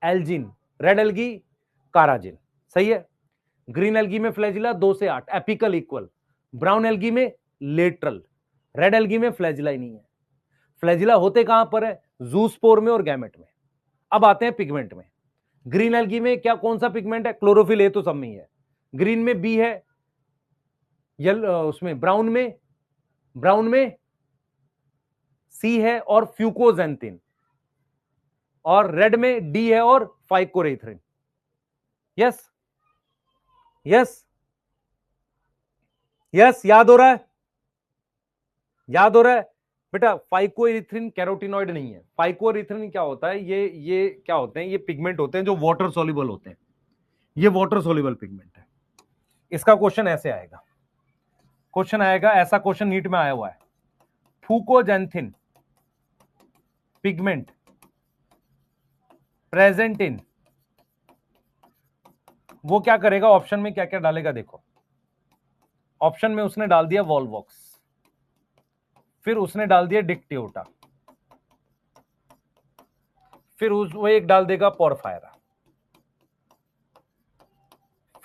algin, red algae carrageenan. सही है। ग्रीन एल्गी में फ्लैजिला 2 से 8 एपिकल इक्वल, ब्राउन एल्गी में लेटरल, रेड एल्गी में फ्लैजिला ही नहीं है। फ्लैजिला होते कहां पर है? जूस्पोर में और गैमेट में। अब आते हैं पिगमेंट में। ग्रीन एल्गी में क्या, कौन सा पिगमेंट है? क्लोरोफिल ए तो सब में ही है। ग्रीन में बी है, उसमें ब्राउन में सी है और फ्यूकोजेंथिन, और रेड में डी है और फाइकोरेथ्रिन। यस यस यस, याद हो रहा है? याद हो रहा है बेटा? फाइकोएरिथ्रिन कैरोटिनॉइड नहीं है। फाइकोएरिथ्रिन क्या होता है? ये क्या होते हैं? ये पिगमेंट होते हैं जो वाटर सॉल्युबल होते हैं। ये वाटर सॉल्युबल पिगमेंट है। इसका क्वेश्चन ऐसे आएगा, क्वेश्चन आएगा ऐसा, क्वेश्चन नीट में आया हुआ है। फूकोजेंथिन पिगमेंट प्रेजेंट इन, वो क्या करेगा? ऑप्शन में क्या क्या डालेगा देखो। ऑप्शन में उसने डाल दिया वॉल्वॉक्स, फिर उसने डाल दिया डिक्टियोटा, फिर वो एक डाल देगा पोरफायरा,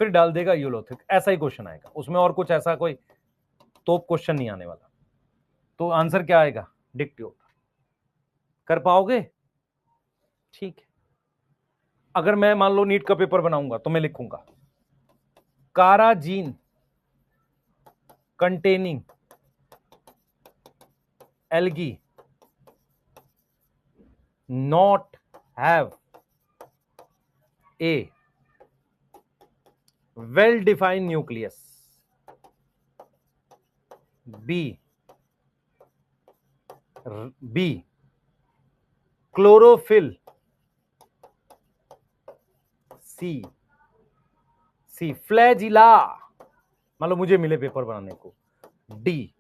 फिर डाल देगा यूलोथिक। ऐसा ही क्वेश्चन आएगा उसमें, और कुछ ऐसा कोई तोप क्वेश्चन नहीं आने वाला। तो आंसर क्या आएगा? डिक्टियोटा। कर पाओगे? ठीक है। अगर मैं मान लो नीट का पेपर बनाऊंगा तो मैं लिखूंगा carrageenan containing algae not have A well defined nucleus, B chlorophyll, C flagella, मतलब मुझे मिले पेपर बनाने को, डी।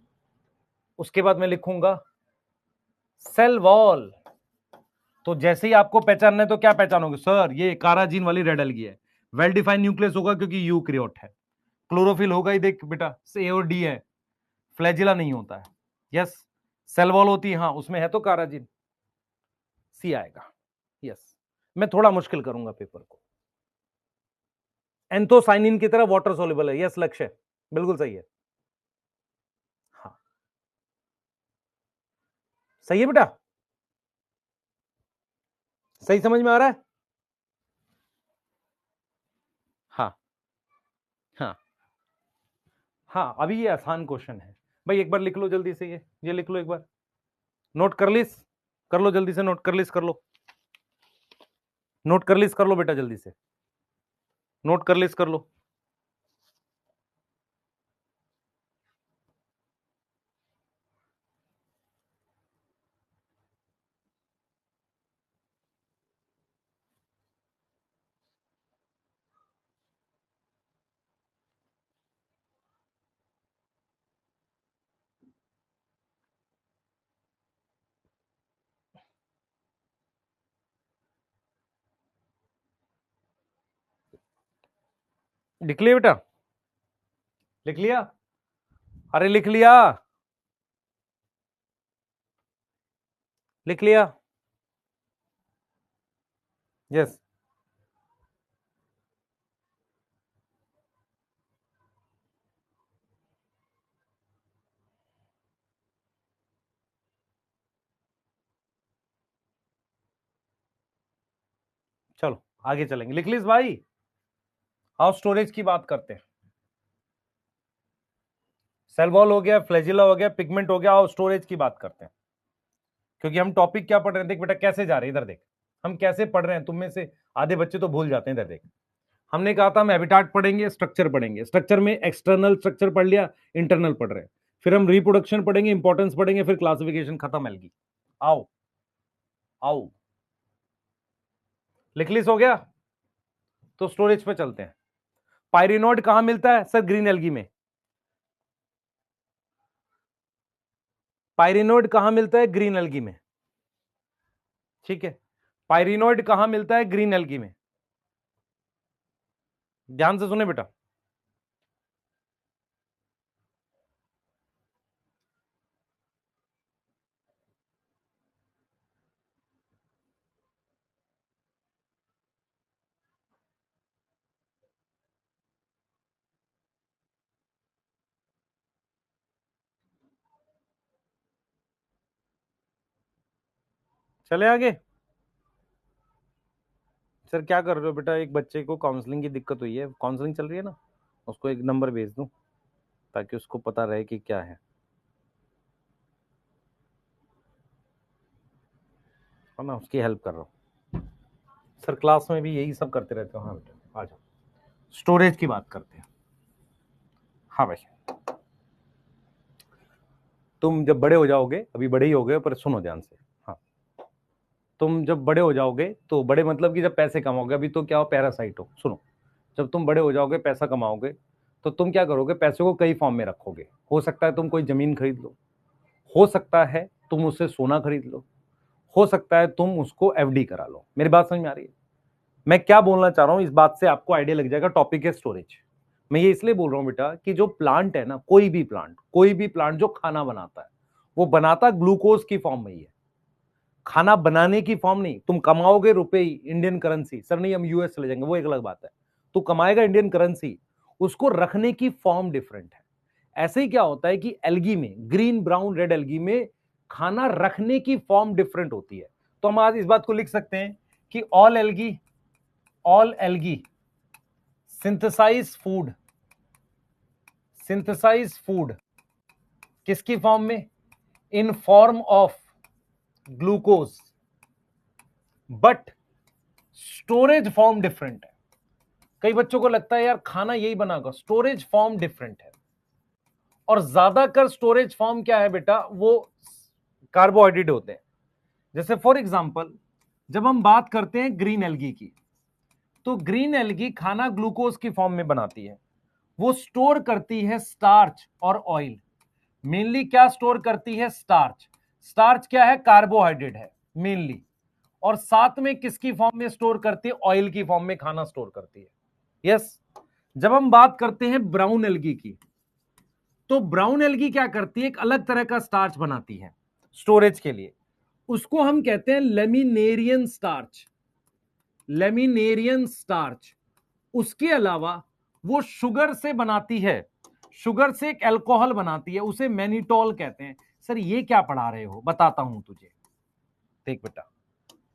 उसके बाद मैं लिखूंगा सेल वॉल। तो जैसे ही आपको पहचानना है तो क्या पहचानोगे? सर ये काराजीन वाली रेड एल्गी है, वेल डिफाइंड न्यूक्लियस होगा क्योंकि यूकैरियोट है, क्लोरोफिल होगा ही, देख बेटा ए और डी है, फ्लैजिला नहीं होता है। यस, सेल वॉल होती है, हाँ उसमें है तो काराजीन, सी आएगा। यस, मैं थोड़ा मुश्किल करूंगा पेपर को। एंथोसाइनिन की तरह वाटर सोल्युबल है। यस लक्ष्य, बिल्कुल सही है। हाँ सही है बेटा, सही समझ में आ रहा है? हाँ हाँ हाँ, अभी ये आसान क्वेश्चन है भाई, एक बार लिख लो जल्दी से, ये लिख लो एक बार, नोट कर लिस, कर लो जल्दी से, नोट कर लिस कर लो, नोट कर लिस कर लो बेटा, जल्दी से नोट कर लिस कर लो। लिख लिया बेटा? लिख लिया? अरे लिख लिया? लिख लिया? यस। चलो आगे चलेंगे, लिख लिस भाई। आओ स्टोरेज की बात करते हैं। सेल वॉल हो गया, फ्लैजिला हो गया, पिगमेंट हो गया, आओ स्टोरेज की बात करते हैं। क्योंकि हम टॉपिक क्या पढ़ रहे हैं, देख बेटा कैसे जा रहे हैं, इधर देख हम कैसे पढ़ रहे हैं। तुम में से आधे बच्चे तो भूल जाते हैं। इधर देख, हमने कहा था हम हैबिटाट पढ़ेंगे, स्ट्रक्चर पढ़ेंगे, स्ट्रक्चर में एक्सटर्नल स्ट्रक्चर पढ़ लिया, इंटरनल पढ़ रहे हैं, फिर हम रिप्रोडक्शन पढ़ेंगे, इंपॉर्टेंस पढ़ेंगे, फिर क्लासिफिकेशन, खत्म एल्गी। आओ आओ, लिख लिस हो गया? तो स्टोरेज पे चलते हैं। पायरिनोड कहां मिलता है सर? ग्रीन एल्गी में। पायरिनोइड कहां मिलता है? ग्रीन एल्गी में। ठीक है, पायरिनोइड कहां मिलता है? ग्रीन एल्गी में। ध्यान से सुने बेटा। चले आगे। सर क्या कर रहे हो बेटा? एक बच्चे को काउंसलिंग की दिक्कत हुई है, काउंसलिंग चल रही है ना, उसको एक नंबर भेज दूं ताकि उसको पता रहे कि क्या है ना, उसकी हेल्प कर रहा हूँ। सर क्लास में भी यही सब करते रहते हो। हाँ बेटा आ जाओ, स्टोरेज की बात करते हैं। हाँ भाई, तुम जब बड़े हो जाओगे, अभी बड़े ही हो गए पर सुनो ध्यान से। हाँ, तुम जब बड़े हो जाओगे तो बड़े मतलब कि जब पैसे कमाओगे, अभी तो क्या हो, पैरासाइट हो। सुनो, जब तुम बड़े हो जाओगे, पैसा कमाओगे, तो तुम क्या करोगे? पैसे को कई फॉर्म में रखोगे। हो सकता है तुम कोई जमीन खरीद लो, हो सकता है तुम उससे सोना खरीद लो, हो सकता है तुम उसको एफडी करा लो। मेरी बात समझ में आ रही है? मैं क्या बोलना चाह रहा हूं, इस बात से आपको आइडिया लग जाएगा। टॉपिक है स्टोरेज। मैं ये इसलिए बोल रहा हूं बेटा कि जो प्लांट है ना, कोई भी प्लांट जो खाना बनाता है, वो बनाता ग्लूकोज की फॉर्म में ही है, खाना बनाने की फॉर्म नहीं। तुम कमाओगे रुपए ही, इंडियन करेंसी। सर नहीं, हम यूएस चले जाएंगे, वो एक अलग बात है। तू कमाएगा इंडियन करेंसी, उसको रखने की फॉर्म डिफरेंट है। ऐसे ही क्या होता है कि एल्गी में, ग्रीन ब्राउन रेड एल्गी में खाना रखने की फॉर्म डिफरेंट होती है। तो हम आज इस बात को लिख सकते हैं कि ऑल एल्गी सिंथेसाइज फूड किसकी फॉर्म में? In form of glucose, but storage form different है। कई बच्चों को लगता है यार खाना यही बनागा, स्टोरेज फॉर्म डिफरेंट है। और ज्यादातर स्टोरेज फॉर्म क्या है बेटा? वो कार्बोहाइड्रेट होते हैं। जैसे फॉर एग्जांपल, जब हम बात करते हैं ग्रीन एल्गी की, तो ग्रीन एल्गी खाना ग्लूकोज की फॉर्म में बनाती है। वो स्टोर करती है स्टार्च और ऑयल। मेनली क्या स्टोर करती है? स्टार्च। स्टार्च क्या है? कार्बोहाइड्रेट है मेनली। और साथ में किसकी फॉर्म में स्टोर करती है? ऑयल की फॉर्म में खाना स्टोर करती है। यस। जब हम बात करते हैं ब्राउन एल्गी की, तो ब्राउन एल्गी क्या करती है? एक अलग तरह का स्टार्च बनाती है स्टोरेज के लिए। उसको हम कहते हैं लेमिनेरियन स्टार्च। Laminarin starch. उसके अलावा वो शुगर से बनाती है, शुगर से एक अल्कोहल बनाती है, उसे मैनिटोल कहते हैं। सर ये क्या पढ़ा रहे हो? बताता हूं तुझे। देख बेटा,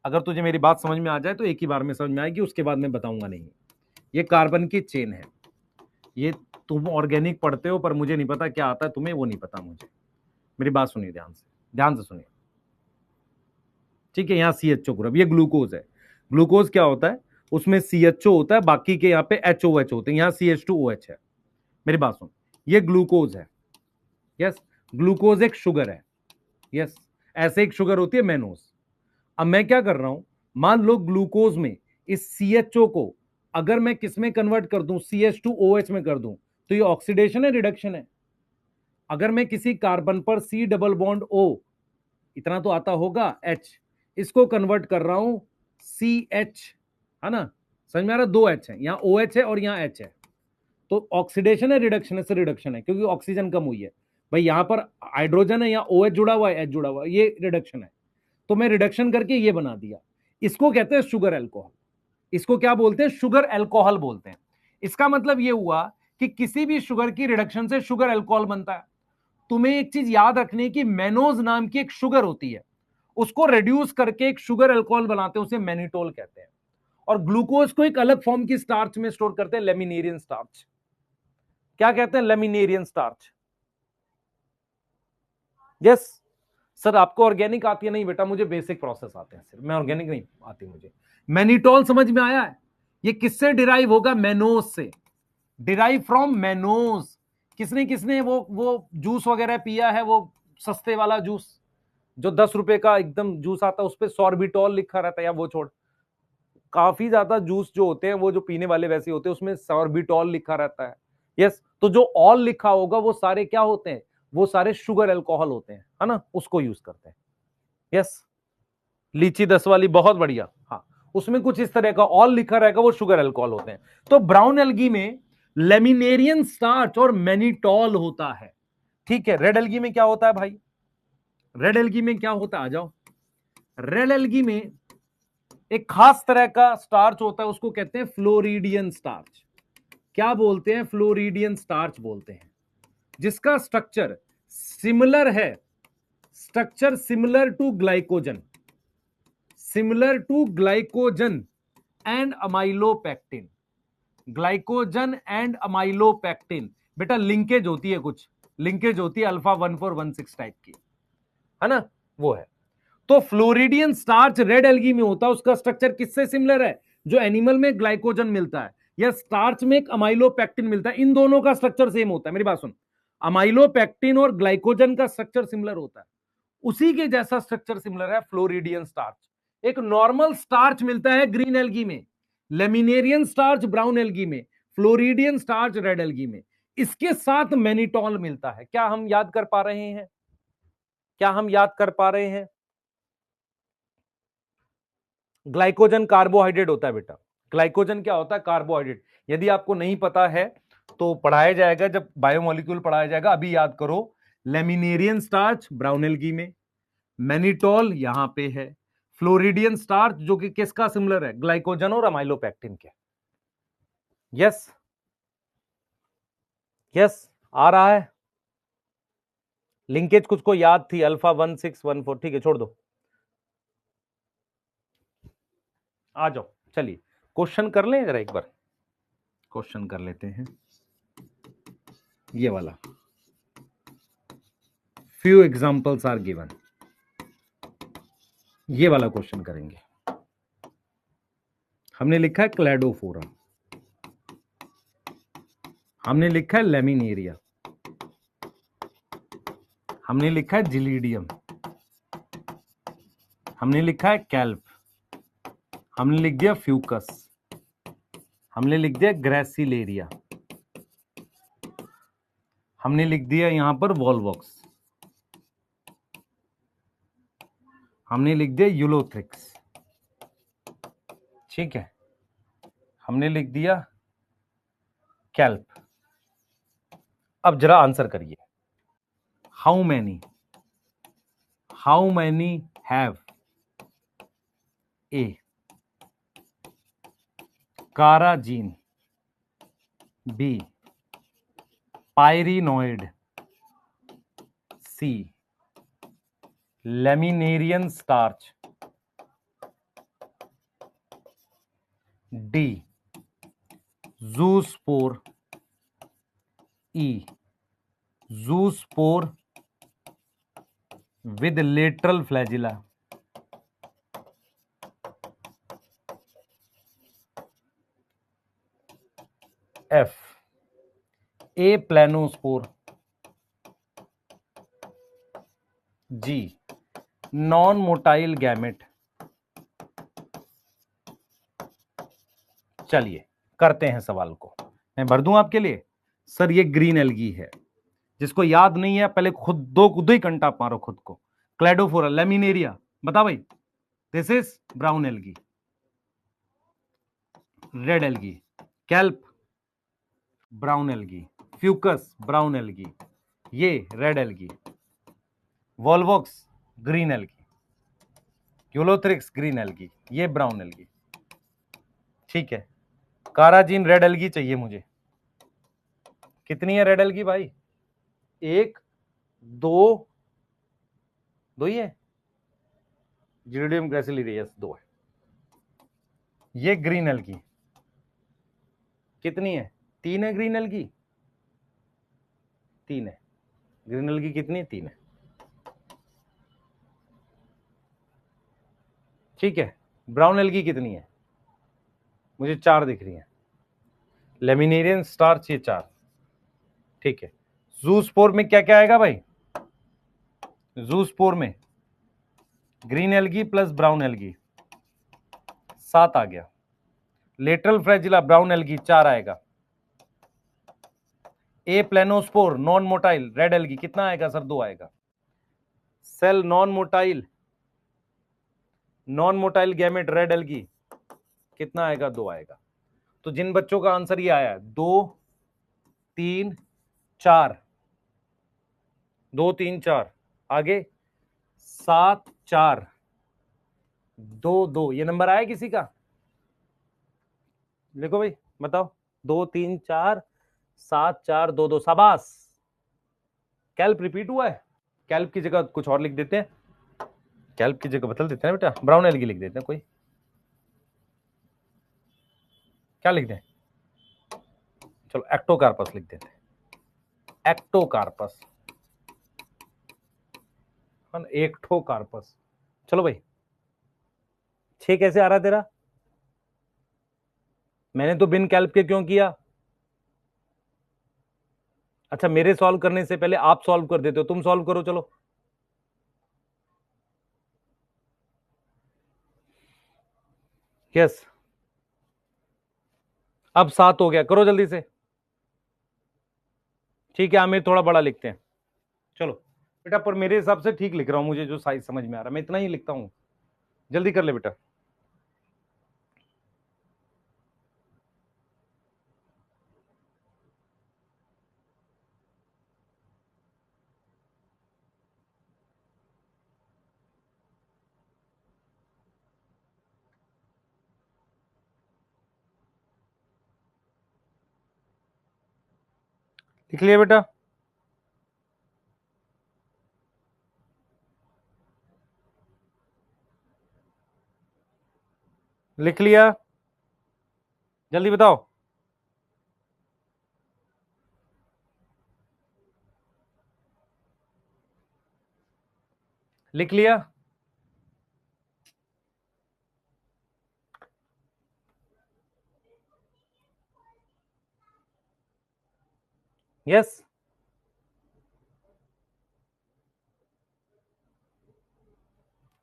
अगर तुझे मेरी बात समझ में आ जाए तो एक ही बार में समझ में आएगी, उसके बाद मैं बताऊंगा नहीं। ये कार्बन की चेन है। ये तुम ऑर्गेनिक पढ़ते हो पर मुझे नहीं पता क्या आता है तुम्हें, वो नहीं पता मुझे। मेरी बात सुनिए ध्यान से सुनिए। ठीक है, यहाँ CHO ग्रुप, ये ग्लूकोज है। ग्लूकोज क्या होता है? उसमें CHO होता है, बाकी के यहाँ पे HOH होते हैं, यहाँ CH2OH है। मेरी बात सुन, ये ग्लूकोज है। यस, ग्लूकोज एक शुगर है। यस, ऐसे एक शुगर होती है मेनोस। अब मैं क्या कर रहा हूं, मान लो ग्लूकोज में इस CHO को अगर मैं किस में कन्वर्ट कर दूं? CH2OH में कर दूं, तो ये ऑक्सीडेशन है, रिडक्शन है? अगर मैं किसी कार्बन पर C डबल बॉन्ड O, इतना तो आता होगा, H, इसको कन्वर्ट कर रहा हूं CH, है ना? समझ में आ रहा? 2 H है, यहां OH है और यहां H है। तो ऑक्सीडेशन है, रिडक्शन है? से रिडक्शन है, क्योंकि ऑक्सीजन कम हुई है। भाई यहां पर हाइड्रोजन है, यहां OH जुड़ा हुआ है, H जुड़ा हुआ है, ये रिडक्शन है। तो मैं रिडक्शन करके ये बना दिया। इसको कहते हैं शुगर अल्कोहल। इसको क्या बोलते हैं? शुगर अल्कोहल बोलते हैं। इसका मतलब ये हुआ कि किसी भी शुगर की रिडक्शन से शुगर अल्कोहल बनता है। तुम्हें एक चीज याद रखनी कि मेनोज नाम की एक शुगर होती है, उसको रिड्यूस करके एक शुगर अल्कोहल बनाते हैं, उसे मैनिटोल कहते हैं। और ग्लूकोज को एक अलग फॉर्म की स्टार्च में स्टोर करते हैं, लेमिनेरियन स्टार्च। क्या कहते हैं? Laminarin starch. यस। सर आपको ऑर्गेनिक आती है? नहीं बेटा, मुझे बेसिक प्रोसेस आते हैं, सिर्फ मैं ऑर्गेनिक नहीं आती मुझे। मैनिटोल समझ में आया है? ये किससे डिराइव होगा? मेनोज से। Derive from mannose. किसने किसने वो जूस वगैरह पिया है, वो सस्ते वाला जूस जो 10 रुपए का एकदम जूस आता है, उस पर सॉर्बिटॉल लिखा रहता है, या वो छोड़, काफी ज्यादा जूस जो होते हैं वो जो पीने वाले वैसे होते हैं, उसमें सॉर्बिटॉल लिखा रहता है। यस, तो जो ऑल लिखा होगा वो सारे क्या होते हैं? वो सारे शुगर अल्कोहल होते हैं, है ना, उसको यूज करते हैं। यस, लीची 10 वाली बहुत बढ़िया। हाँ, उसमें कुछ इस तरह का ऑल लिखा रहेगा, वो शुगर अल्कोहल होते हैं। तो ब्राउन एल्गी में लेमिनेरियन स्टार्च और मैनिटॉल होता है। ठीक है, रेड एल्गी में क्या होता है भाई? रेड एल्गी में क्या होता है, आ जाओ। रेड एल्गी में एक खास तरह का स्टार्च होता है, उसको कहते हैं फ्लोरिडियन स्टार्च। क्या बोलते हैं? फ्लोरिडियन स्टार्च बोलते हैं, जिसका स्ट्रक्चर सिमिलर है, structure similar to glycogen, similar to glycogen and amylopectin. Glycogen and amylopectin, beta linkage होती है, कुछ लिंकेज होती है अल्फा 1416 टाइप की, है ना, वो है। तो फ्लोरिडियन स्टार्च रेड एल्गी में होता है, उसका स्ट्रक्चर किससे सिमिलर है? जो एनिमल में ग्लाइकोजन मिलता है या स्टार्च में एक अमाइलोपेक्टिन मिलता है, इन दोनों का स्ट्रक्चर सेम होता है। मेरी बात सुन, अमाइलोपेक्टिन और ग्लाइकोजन का स्ट्रक्चर सिमिलर होता है, उसी के जैसा स्ट्रक्चर सिमिलर है फ्लोरिडियन स्टार्च। एक नॉर्मल स्टार्च मिलता है ग्रीन एल्गी में, लेमिनेरियन स्टार्च ब्राउन एल्गी में, फ्लोरिडियन स्टार्च रेड एल्गी में, इसके साथ मैनिटॉल मिलता है। क्या हम याद कर पा रहे हैं? क्या हम याद कर पा रहे हैं? ग्लाइकोजन कार्बोहाइड्रेट होता है बेटा। ग्लाइकोजन क्या होता है? कार्बोहाइड्रेट। यदि आपको नहीं पता है तो पढ़ाया जाएगा, जब बायोमोलिक्यूल पढ़ाया जाएगा, अभी याद करो। लेमिनेरियन स्टार्च ब्राउन एल्गी में, मैनिटॉल यहां पे है, फ्लोरिडियन स्टार्च जो कि किसका सिमिलर है? ग्लाइकोजन और अमाइलोपेक्टिन के। यस, यस, आ रहा है। लिंकेज कुछ को याद थी, अल्फा 1614, ठीक है, छोड़ दो, आ जाओ। चलिए क्वेश्चन कर लें जरा, एक बार क्वेश्चन कर लेते हैं ये वाला। फ्यू एग्जांपल्स आर गिवन, ये वाला क्वेश्चन करेंगे। हमने लिखा है क्लैडोफोरा, हमने लिखा है लेमिनेरिया, हमने लिखा है जिलीडियम, हमने लिखा है कैल्प, हमने लिख दिया फ्यूकस, हमने लिख दिया ग्रेसिलेरिया, हमने लिख दिया यहां पर वॉलवॉक्स, हमने लिख दिया यूलोथ्रिक्स, ठीक है, हमने लिख दिया कैल्प। अब जरा आंसर करिए, how many have A carrageenan, B pyrenoid, C laminarin starch, D zoospore, E zoospore with lateral flagella, F aplanospore, G non motile gamete। चलिए करते हैं सवाल को, मैं भर दूं आपके लिए। सर ये ग्रीन एल्गी है, जिसको याद नहीं है पहले खुद ही कंटा मारो खुद को। क्लैडोफोरा, लेमिनेरिया, बता भाई। This is brown algae, red algae, kelp brown algae, Fucus brown algae, ये red algae, Volvox green algae, Ulothrix green algae, ये ब्राउन एल्गी, ठीक है। काराजीन रेड एल्गी चाहिए मुझे। कितनी है रेड एल्गी भाई? एक, दो, दो ही है। जिलिडियम ग्रेसिलिडियस दो है। ये ग्रीन एल्गी कितनी है? तीन है ग्रीन एल्गी, तीन है ग्रीन एल्गी। कितनी? तीन है, ठीक है। ब्राउन एल्गी कितनी है? मुझे चार दिख रही है। लेमिनेरियन स्टार्च ये चार, ठीक है। जूस्पोर में क्या क्या आएगा भाई? जूस्पोर में green algae plus brown algae, सात आ गया। लेटरल फ्लैजिला ब्राउन एल्गी चार आएगा। Aplanospore non motile red algae कितना आएगा सर? 2 आएगा। Cell non motile gamete red algae कितना आएगा? 2 आएगा। तो जिन बच्चों का आंसर ये आया 2 3 4, 2 3 4, आगे 7 4 2 2, ये नंबर आया किसी का? लिखो भाई, बताओ। 2 3 4 7 4 2 2, शाबाश। कैल्प रिपीट हुआ है। कैल्प की जगह कुछ और लिख देते हैं, कैल्प की जगह बदल देते हैं बेटा, ब्राउन एल्गी लिख देते हैं। कोई क्या लिख दें? चलो एक्टोकार्पस लिख देते हैं, एक्टोकार्पस, एक्टोकार्पस। चलो भाई, 6 कैसे आ रहा तेरा? मैंने तो बिन कैल्प के क्यों किया? अच्छा, मेरे सॉल्व करने से पहले आप सॉल्व कर देते हो, तुम सॉल्व करो चलो। यस, अब 7 हो गया, करो जल्दी से। ठीक है, आमिर थोड़ा बड़ा लिखते हैं। चलो बेटा, पर मेरे हिसाब से ठीक लिख रहा हूं, मुझे जो साइज समझ में आ रहा है मैं इतना ही लिखता हूं। जल्दी कर ले बेटा। लिख लिया बेटा? लिख लिया? जल्दी बताओ। लिख लिया? यस।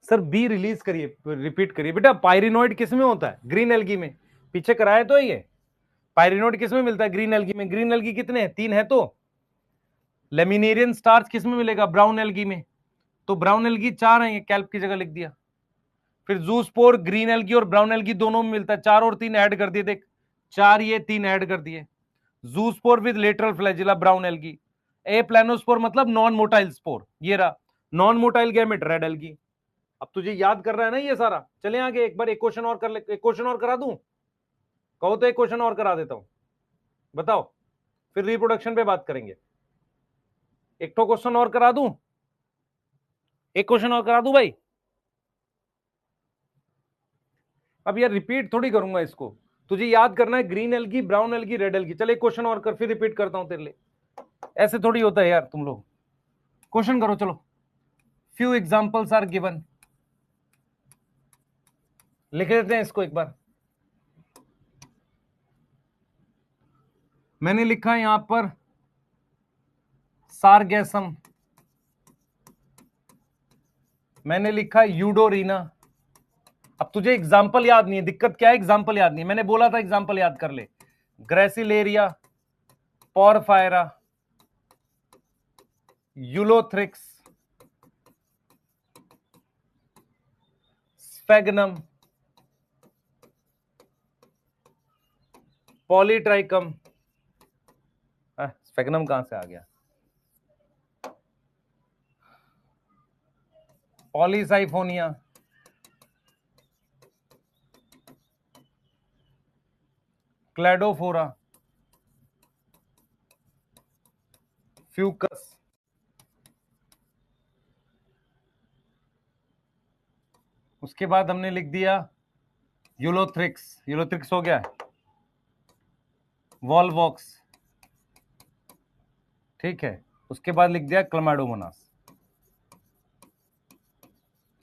सर बी रिलीज करिए, रिपीट करिए बेटा। पायरिनोइड किस में होता है? ग्रीन एल्गी में। पीछे कराया तो है ये। पायरिनोइड किस में मिलता है? ग्रीन एल्गी में। ग्रीन एल्गी कितने हैं? 3 है। तो लेमिनेरियन स्टार्च किस में मिलेगा? ब्राउन एल्गी में। तो ब्राउन एल्गी 4 है, ये कैल्प की जगह लिख दिया। फिर जूस्पोर ग्रीन एल्गी और ब्राउन एल्गी दोनों में मिलता है। 4 और 3 ऐड कर दिए, देख 4 ये 3 ऐड कर दिए। Zoospore with lateral flagella brown algae. A planospore मतलब नॉन मोटाइल स्पोर, ये रहा non motile gamete red algae. अब तुझे याद कर रहा है ना ये सारा? चले आगे, एक बार एक क्वेश्चन और कर ले। एक क्वेश्चन और करा दूं? कहो तो एक क्वेश्चन और करा देता हूं, बताओ, फिर रिप्रोडक्शन पे बात करेंगे। एक तो क्वेश्चन और करा दूं? एक क्वेश्चन और करा दूं भाई? अब यार रिपीट थोड़ी करूंगा इसको, तुझे याद करना है green algae, brown algae, red algae. चल एक क्वेश्चन और कर, फिर रिपीट करता हूं तेरे लिए। ऐसे थोड़ी होता है यार, तुम लोग क्वेश्चन करो चलो। फ्यू एग्जांपल्स आर गिवन, लिख देते हैं इसको एक बार। मैंने लिखा है यहां पर सारगैसम, मैंने लिखा यूडोरीना। अब तुझे एग्जाम्पल याद नहीं है, दिक्कत क्या है? एग्जाम्पल याद नहीं है। मैंने बोला था एग्जाम्पल याद कर ले। Gracilaria, porphyra, Ulothrix, sphagnum, Polytrichum. Sphagnum कहां से आ गया? Polysiphonia, Cladophora, Fucus. उसके बाद हमने लिख दिया यूलोथ्रिक्स, यूलोथ्रिक्स हो गया। वॉलवॉक्स, ठीक है। उसके बाद लिख दिया क्लमाडोमोनास।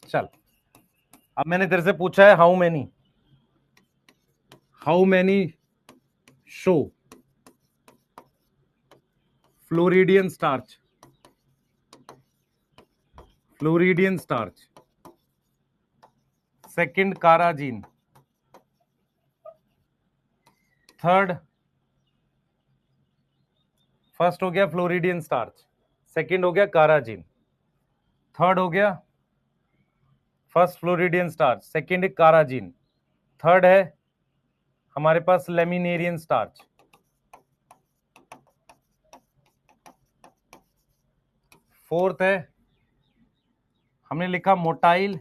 चल, अब मैंने तेरे से पूछा है how many show floridean starch, floridean starch, second carrageen, third first हो गया फ्लोरिडियन स्टार्च, सेकंड हो गया काराजिन, थर्ड हो गया फर्स्ट फ्लोरिडियन स्टार्च, सेकंड है काराजिन, थर्ड है हमारे पास लेमिनेरियन स्टार्च, फोर्थ है हमने लिखा मोटाइल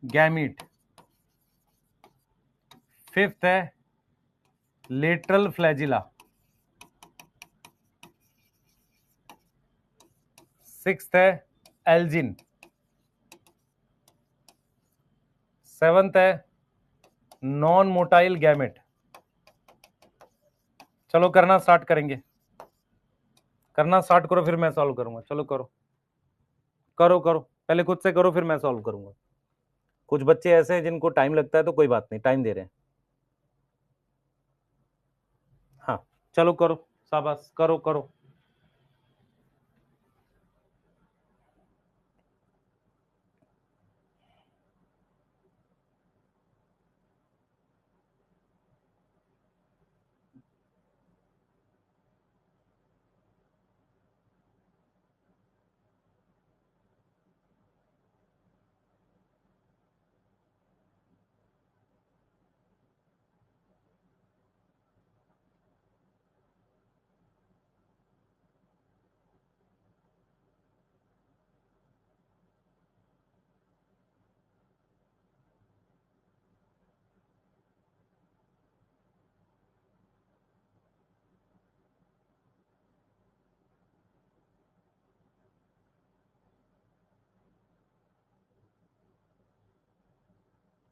गैमीट, फिफ्थ है लेटरल फ्लैजिला, सिक्स्थ है एल्जिन, सेवंथ है नॉन मोटाइल गैमेट। चलो करना स्टार्ट करेंगे, करना स्टार्ट करो फिर मैं सॉल्व करूंगा। चलो करो करो करो, पहले खुद से करो फिर मैं सॉल्व करूंगा। कुछ बच्चे ऐसे हैं जिनको टाइम लगता है तो कोई बात नहीं, टाइम दे रहे हैं। हाँ चलो करो, शाबाश करो करो।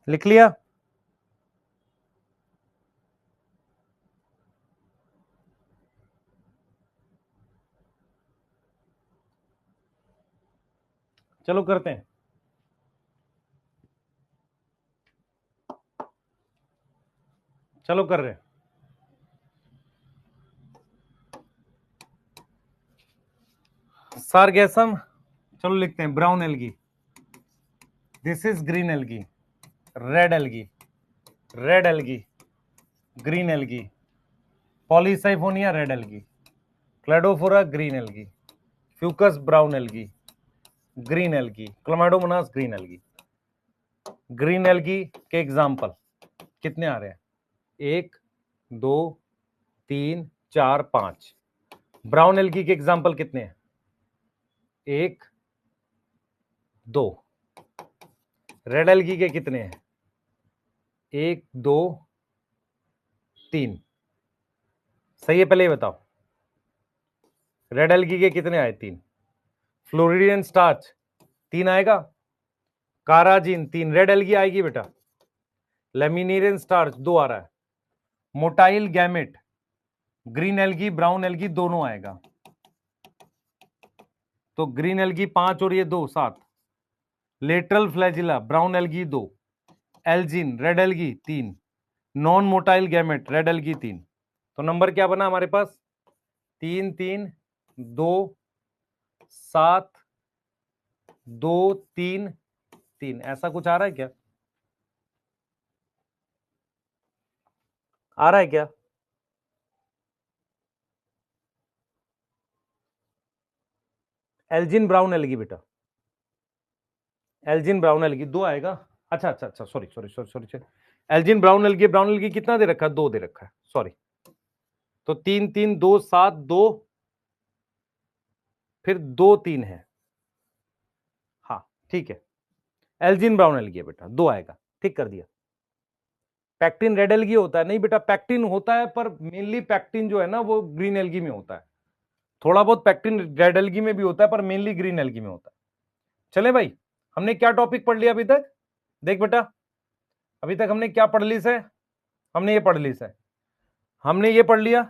लिख लिया? चलो करते हैं। चलो कर रहे हैं। सारगैसम, चलो लिखते हैं brown algae, this is green algae, red algae, red algae, green algae, polysiphonia red algae, cladophora green algae, Fucus brown algae, green algae, chlamydomonas green algae. Green algae के एग्जाम्पल कितने आ रहे हैं? 1 2 3 4 5। ब्राउन एल्गी के example कितने हैं? 1 2। Red algae के कितने हैं? 1 2 3। सही है? पहले ये बताओ, रेड एल्गी के कितने आए? 3। फ्लोरिडियन स्टार्च 3 आएगा, काराजिन 3, रेड एल्गी आएगी बेटा, लेमिनेरियन स्टार्च 2 आ रहा है, motile gamete green algae brown algae दोनों आएगा, तो ग्रीन एल्गी 5 और ये 2 7, lateral flagella brown algae 2, Elgin red algae 3, non motile gamete red algae 3। तो नंबर क्या बना हमारे पास? 3 3 2 7 2 3 3। ऐसा कुछ आ रहा है क्या? आ रहा है क्या? एल्जिन ब्राउन एल्गी बेटा, एल्जिन ब्राउन एल्गी 2 आएगा। अच्छा अच्छा अच्छा, sorry sorry sorry sorry, Elgin brown algae कितना दे रखा है? 2 दे रखा है, सॉरी। तो 3 3 2 7 2, फिर 2 3 है। हाँ ठीक है, एल्जिन ब्राउन एल्गी है बेटा, 2 आएगा, ठीक कर दिया। पैक्टिन रेड एल्गी होता है? नहीं बेटा, पैक्टिन होता है पर मेनली पैक्टिन जो है ना वो ग्रीन एल्गी में होता है। थोड़ा बहुत पैक्टिन रेड एल्गी में भी होता है पर मेनली ग्रीन एल्गी में होता है। चले भाई, हमने क्या टॉपिक पढ़ लिया अभी तक? देख बेटा, अभी तक हमने क्या पढ़ ली से? हमने ये पढ़ ली से, हमने ये पढ़ लिया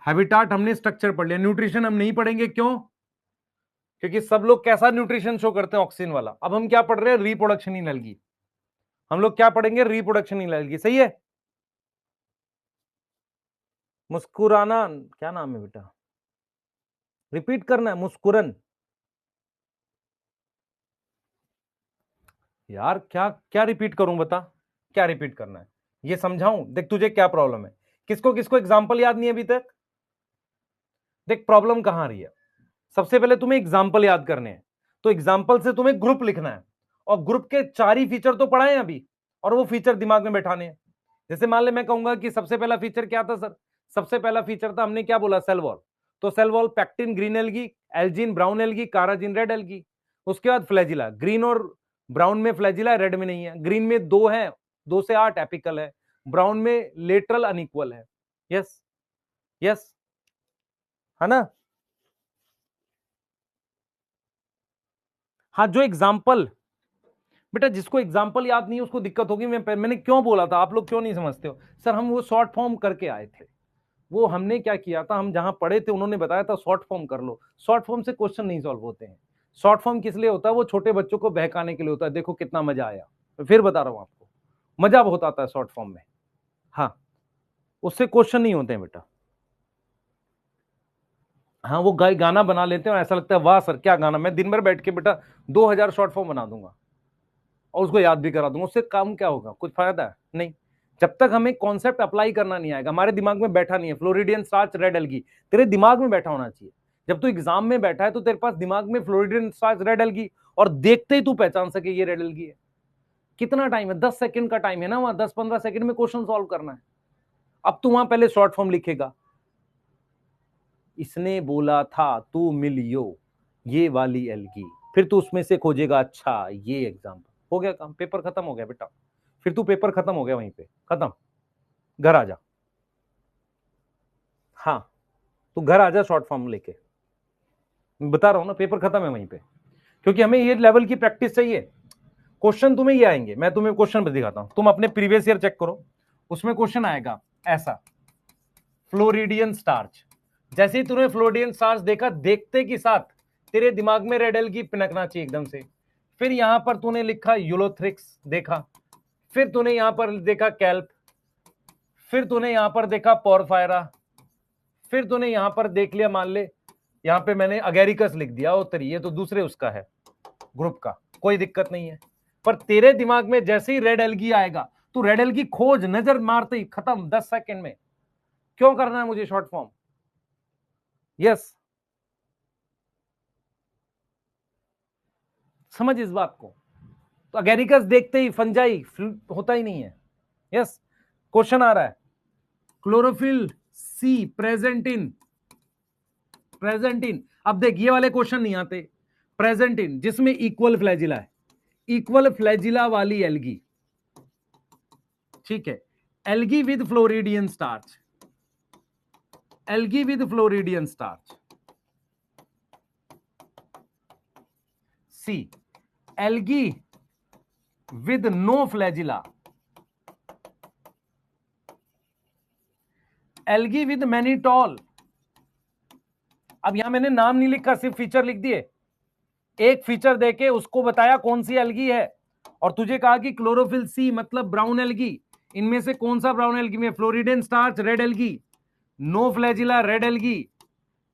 हैबिटाट, हमने स्ट्रक्चर पढ़ लिया। न्यूट्रिशन हम नहीं पढ़ेंगे, क्यों? क्योंकि सब लोग कैसा न्यूट्रिशन शो करते हैं? ऑक्सीजन वाला। अब हम क्या पढ़ रहे हैं? Reproduction in algae. हम लोग क्या पढ़ेंगे? Reproduction in algae. सही है? मुस्कुराना क्या नाम है बेटा? रिपीट करना है, मुस्कुरन। यार क्या क्या रिपीट करूं बता, क्या रिपीट करना है? ये समझाऊं? देख तुझे क्या प्रॉब्लम है, किसको किसको एग्जांपल याद नहीं है अभी तक? देख प्रॉब्लम कहां आ रही है, सबसे पहले तुम्हें एग्जाम्पल याद करने हैं, तो एग्जाम्पल से तुम्हें ग्रुप लिखना है, और ग्रुप के 4 ही फीचर तो पढ़ाए हैं अभी, और वो फीचर दिमाग में बैठाने हैं। जैसे मान ले मैं कहूंगा कि सबसे पहला फीचर क्या था सर, सबसे पहला फीचर था, हमने क्या बोला, सेल वॉल, तो cell wall pectin green algae, algin brown algae, carrageen red algae. उसके बाद फ्लैजिला, ग्रीन और ब्राउन में फ्लैजिला, रेड में नहीं है, ग्रीन में 2 है, 2 से 8 एपिकल है, ब्राउन में लेटरल अनइक्वल है। यस यस, है ना। हाँ, जो एग्जाम्पल, बेटा जिसको एग्जाम्पल याद नहीं है उसको दिक्कत होगी। मैंने क्यों बोला था, आप लोग क्यों नहीं समझते हो सर, हम वो शॉर्ट फॉर्म करके आए थे, वो हमने क्या किया था, हम जहां पढ़े थे उन्होंने बताया था शॉर्ट फॉर्म कर लो, शॉर्ट फॉर्म से क्वेश्चन नहीं सॉल्व होते हैं। शॉर्ट फॉर्म किस लिए होता है, वो छोटे बच्चों को बहकाने के लिए होता है, देखो कितना मजा आया, फिर बता रहा हूं आपको, मजा बहुत आता है शॉर्ट फॉर्म में। हाँ, उससे क्वेश्चन नहीं होते हैं बेटा। हाँ, वो गाना बना लेते हैं और ऐसा लगता है वाह सर क्या गाना, मैं दिन भर बैठ के बेटा 2000 शॉर्ट फॉर्म बना दूंगा और उसको याद भी करा दूंगा, उससे काम क्या होगा, कुछ फायदा है नहीं। जब तक हमें कॉन्सेप्ट अप्लाई करना नहीं आएगा, हमारे दिमाग में बैठा नहीं है फ्लोरिडियन स्टार्च रेड एल्गी, तेरे दिमाग में बैठा होना चाहिए। जब तू एग्जाम में बैठा है तो तेरे पास दिमाग में फ्लोरिडियन स्टार्च रेड एल्गी, और देखते ही तू पहचान सके ये रेड एल्गी है। कितना टाइम है, 10 सेकंड का टाइम है ना, वहां 10-15 सेकंड में क्वेश्चन सॉल्व करना है। अब तू वहां पहले शॉर्ट फॉर्म लिखेगा, इसने बोला था तू मिलियो ये वाली एल्गी, फिर तू उसमें से खोजेगा, अच्छा ये एग्जाम्पल, हो गया काम, पेपर खत्म हो गया बेटा। फिर तू पेपर खत्म हो गया, वहीं पे खत्म, घर आ जा। हाँ, तू घर आ जा शॉर्ट फॉर्म लेके, बता रहा हूं ना, पेपर खत्म है वहीं पे, क्योंकि हमें ये लेवल की प्रैक्टिस चाहिए। क्वेश्चन तुम्हें ये आएंगे, मैं तुम्हें क्वेश्चन दिखाता हूं, तुम अपने प्रीवियस ईयर चेक करो, उसमें क्वेश्चन आएगा ऐसा, फ्लोरिडियन स्टार्च, जैसे ही तूने फ्लोरिडियन स्टार्च देखा, देखते के साथ तेरे दिमाग में रेड एल्गी पिनकना चाहिए एकदम से। फिर यहां पर तूने लिखा यूलोथ्रिक्स देखा, फिर तूने यहां पर देखा कैल्प, फिर तूने यहां पर देखा पोरफायरा, फिर तूने यहां पर देख लिया, मान ले यहां पे मैंने अगेरिकस लिख दिया, उत्तरी, ये तो दूसरे उसका है ग्रुप का, कोई दिक्कत नहीं है। पर तेरे दिमाग में जैसे ही रेड एल्गी आएगा, तू रेड एल्गी खोज, नजर मारते ही खत्म, 10 सेकंड में। क्यों करना है मुझे शॉर्ट फॉर्म? यस, समझ इस बात को। तो अगेरिकस देखते ही फंजाई होता ही नहीं है। यस, क्वेश्चन आ रहा है, क्लोरोफिल सी प्रेजेंट इन, अब देख ये वाले क्वेश्चन नहीं आते, प्रेजेंट इन जिसमें इक्वल फ्लैजिला है, इक्वल फ्लैजिला वाली एल्गी, ठीक है, algae with floridean starch, algae with floridean starch, C algae with no flagella, algae with mannitol. अब यहां मैंने नाम नहीं लिखा, सिर्फ फीचर लिख दिए, एक फीचर देके उसको बताया कौन सी एल्गी है, और तुझे कहा कि क्लोरोफिल सी मतलब ब्राउन एल्गी, इनमें से कौन सा ब्राउन एल्गी में, floridean starch red algae, no flagella red algae,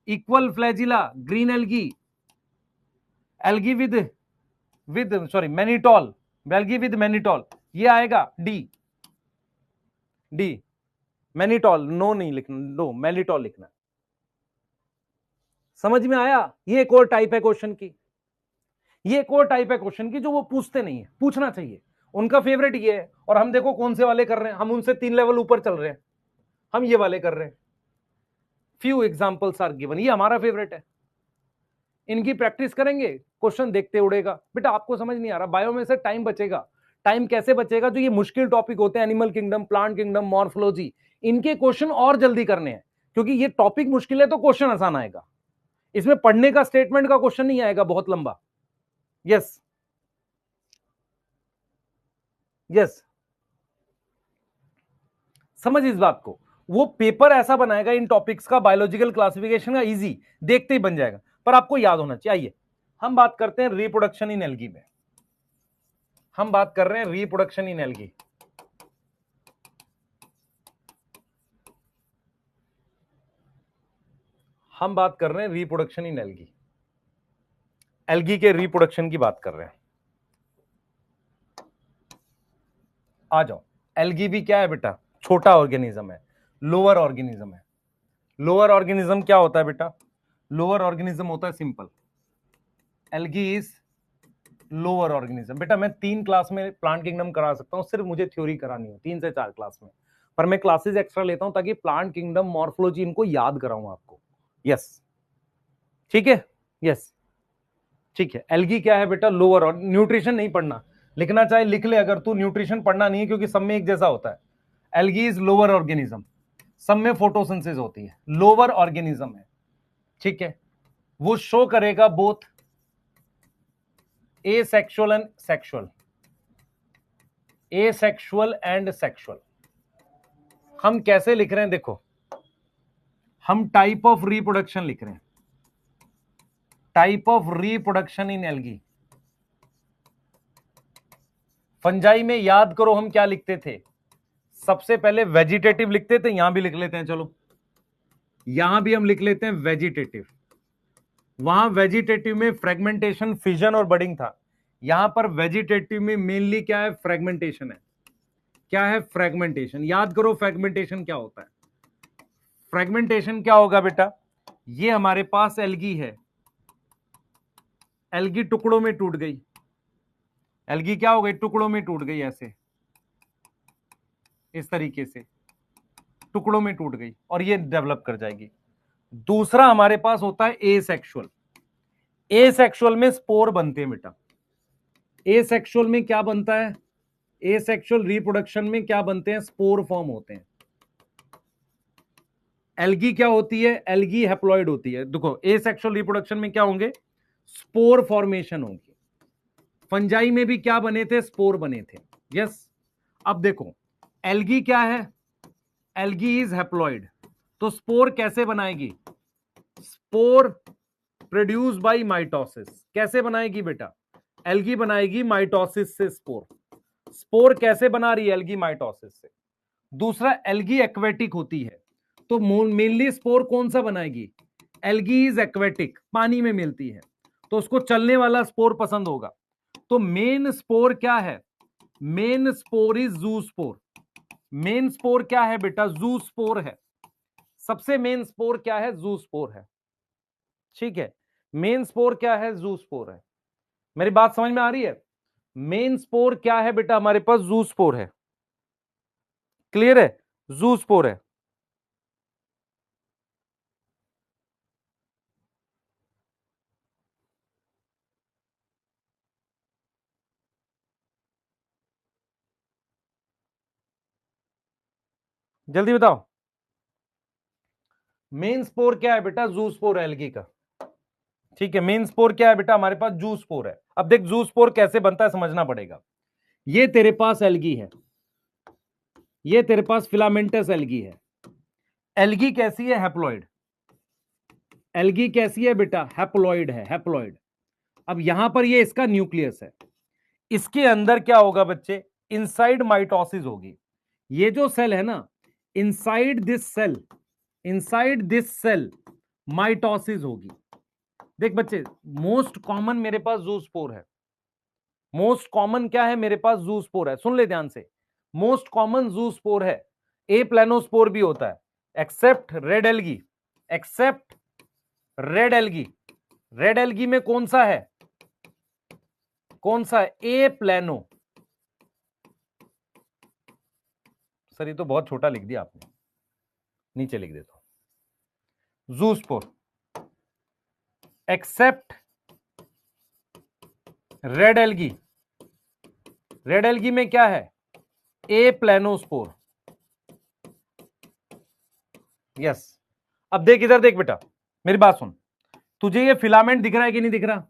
equal flagella green algae, algae with sorry mannitol, algae with mannitol, ये आएगा डी, डी मैनिटॉल, नो नहीं लिखना, नो मैनिटॉल लिखना। समझ में आया? ये एक और टाइप है क्वेश्चन की, ये एक और टाइप है क्वेश्चन की जो वो पूछते नहीं है, पूछना चाहिए, उनका फेवरेट ये है। और हम देखो कौन से वाले कर रहे हैं, हम उनसे 3 लेवल ऊपर चल रहे हैं, हम ये वाले कर रहे हैं, फ्यू एग्जांपल्स आर गिवन, ये हमारा फेवरेट है। इनकी प्रैक्टिस करेंगे, क्वेश्चन देखते उड़ेगा। बेटा आपको समझ नहीं आ रहा, बायो में से टाइम बचेगा। टाइम कैसे बचेगा? जो ये मुश्किल टॉपिक होते हैं, animal kingdom, plant kingdom, morphology, इनके क्वेश्चन और जल्दी करने हैं, क्योंकि ये टॉपिक मुश्किल है तो क्वेश्चन आसान आएगा। इसमें पढ़ने का स्टेटमेंट का क्वेश्चन नहीं आएगा बहुत लंबा। यस यस, समझ इस बात को, वो पेपर ऐसा बनाएगा इन टॉपिक्स का, बायोलॉजिकल क्लासिफिकेशन का, इजी, देखते ही बन जाएगा, पर आपको याद होना चाहिए। हम बात करते हैं रिप्रोडक्शन इन एल्गी में, हम बात कर रहे हैं रिप्रोडक्शन इन एल्गी। हम बात कर रहे हैं रिप्रोडक्शन इन एल्गी, एल्गी के रिप्रोडक्शन की बात कर रहे हैं। आ जाओ, एल्गी भी क्या है बेटा? छोटा ऑर्गेनिज्म है, लोअर ऑर्गेनिज्म है, लोअर ऑर्गेनिज्म क्या होता है बेटा? लोअर ऑर्गेनिज्म होता है simple, algae is lower organism. बेटा मैं 3 क्लास में प्लांट किंगडम करा सकता हूं, सिर्फ मुझे थ्योरी करानी है 3 से 4 क्लास में, पर मैं क्लासेस एक्स्ट्रा लेता हूं ताकि प्लांट किंगडम मॉर्फोलॉजी इनको याद कराऊं आपको। यस ठीक है, यस ठीक है। एल्गी क्या है बेटा? लोअर। और न्यूट्रिशन नहीं पढ़ना, लिखना चाहे लिख ले अगर तू, न्यूट्रिशन पढ़ना नहीं है क्योंकि सब में एक जैसा होता है। एल्गी इज लोअर ऑर्गेनिज्म, सब में फोटोसिंथेसिस होती है, लोअर ऑर्गेनिज्म है, ठीक है। वो शो करेगा both asexual and sexual, asexual and sexual. हम कैसे लिख रहे हैं देखो, हम टाइप ऑफ रिप्रोडक्शन लिख रहे हैं, type of reproduction in algae. Fungi में याद करो हम क्या लिखते थे, सबसे पहले वेजिटेटिव लिखते थे, यहां भी लिख लेते हैं, चलो यहां भी हम लिख लेते हैं वेजिटेटिव। वहां वेजिटेटिव में फ्रेगमेंटेशन, फिजन और बडिंग था, यहां पर वेजिटेटिव में मेनली क्या है? फ्रेगमेंटेशन है। क्या है? फ्रेगमेंटेशन। याद करो फ्रेगमेंटेशन क्या होता है। फ्रेगमेंटेशन क्या होगा बेटा? ये हमारे पास एल्गी है, एल्गी टुकड़ों में टूट गई, एल्गी क्या हो गई? टुकड़ों में टूट गई, ऐसे इस तरीके से टुकड़ों में टूट गई और ये डेवलप कर जाएगी। दूसरा हमारे पास होता है एसेक्सुअल। एसेक्सुअल में स्पोर बनते हैं बेटा। एसेक्सुअल में क्या बनता है? एसेक्सुअल रिप्रोडक्शन में क्या बनते हैं? स्पोर फॉर्म होते हैं। एल्गी क्या होती है? एल्गी हैप्लॉइड होती है। देखो एसेक्सुअल रिप्रोडक्शन में क्या होंगे? स्पोर फॉर्मेशन होगी। फंजाई में भी क्या बने थे? स्पोर बने थे। यस। अब देखो एल्गी क्या है? एल्गी इज हैप्लॉइड, तो स्पोर कैसे बनाएगी? Spore produce by mitosis. कैसे बनाएगी बेटा? एल्गी बनाएगी माइटोसिस से स्पोर। स्पोर कैसे बना रही है? एल्गी माइटोसिस से। दूसरा एल्गी एक्वेटिक होती है, तो मेनली स्पोर कौन सा बनाएगी? एल्गी इज एक्वेटिक, पानी में मिलती है, तो उसको चलने वाला स्पोर पसंद होगा। तो मेन स्पोर क्या है? Main spore is zoospore. Main spore क्या है बेटा? जूस्पोर है। सबसे मेन स्पोर क्या है? जूस्पोर है, ठीक है। मेन स्पोर क्या है? जूस्पोर है। मेरी बात समझ में आ रही है? मेन स्पोर क्या है बेटा? हमारे पास जूस्पोर है, क्लियर है? जूस्पोर है। जल्दी बताओ, मेन स्पोर क्या है बेटा? जूस्पोर एल्गी का, ठीक है। मेन स्पोर क्या है बेटा? हमारे पास जूस्पोर है। अब देख जूस्पोर कैसे बनता है समझना पड़ेगा। ये तेरे पास एल्गी है, ये तेरे पास फिलामेंटस एल्गी है। एल्गी कैसी है? हैप्लॉइड। एल्गी कैसी है बेटा? हैप्लॉइड है, हैप्लॉइड। अब यहां पर ये इसका न्यूक्लियस है, इसके अंदर क्या होगा बच्चे? इनसाइड माइटोसिस होगी। ये जो सेल है ना, inside this cell, inside this cell mitosis होगी। देख बच्चे, मोस्ट कॉमन मेरे पास जूस्पोर है। मोस्ट कॉमन क्या है मेरे पास? जूस्पोर है। सुन ले ध्यान से, मोस्ट कॉमन जूस्पोर है। ए प्लेनोस्पोर भी होता है, except red algae, except red algae. Red algae में कौन सा है? कौन सा है? ए प्लेनो। सर ये तो बहुत छोटा लिख दिया आपने, नीचे लिख देता हूं, zoospore except red algae. Red algae में क्या है? Aplanospore. यस। अब देख इधर देख बेटा, मेरी बात सुन, तुझे ये फिलामेंट दिख रहा है कि नहीं दिख रहा?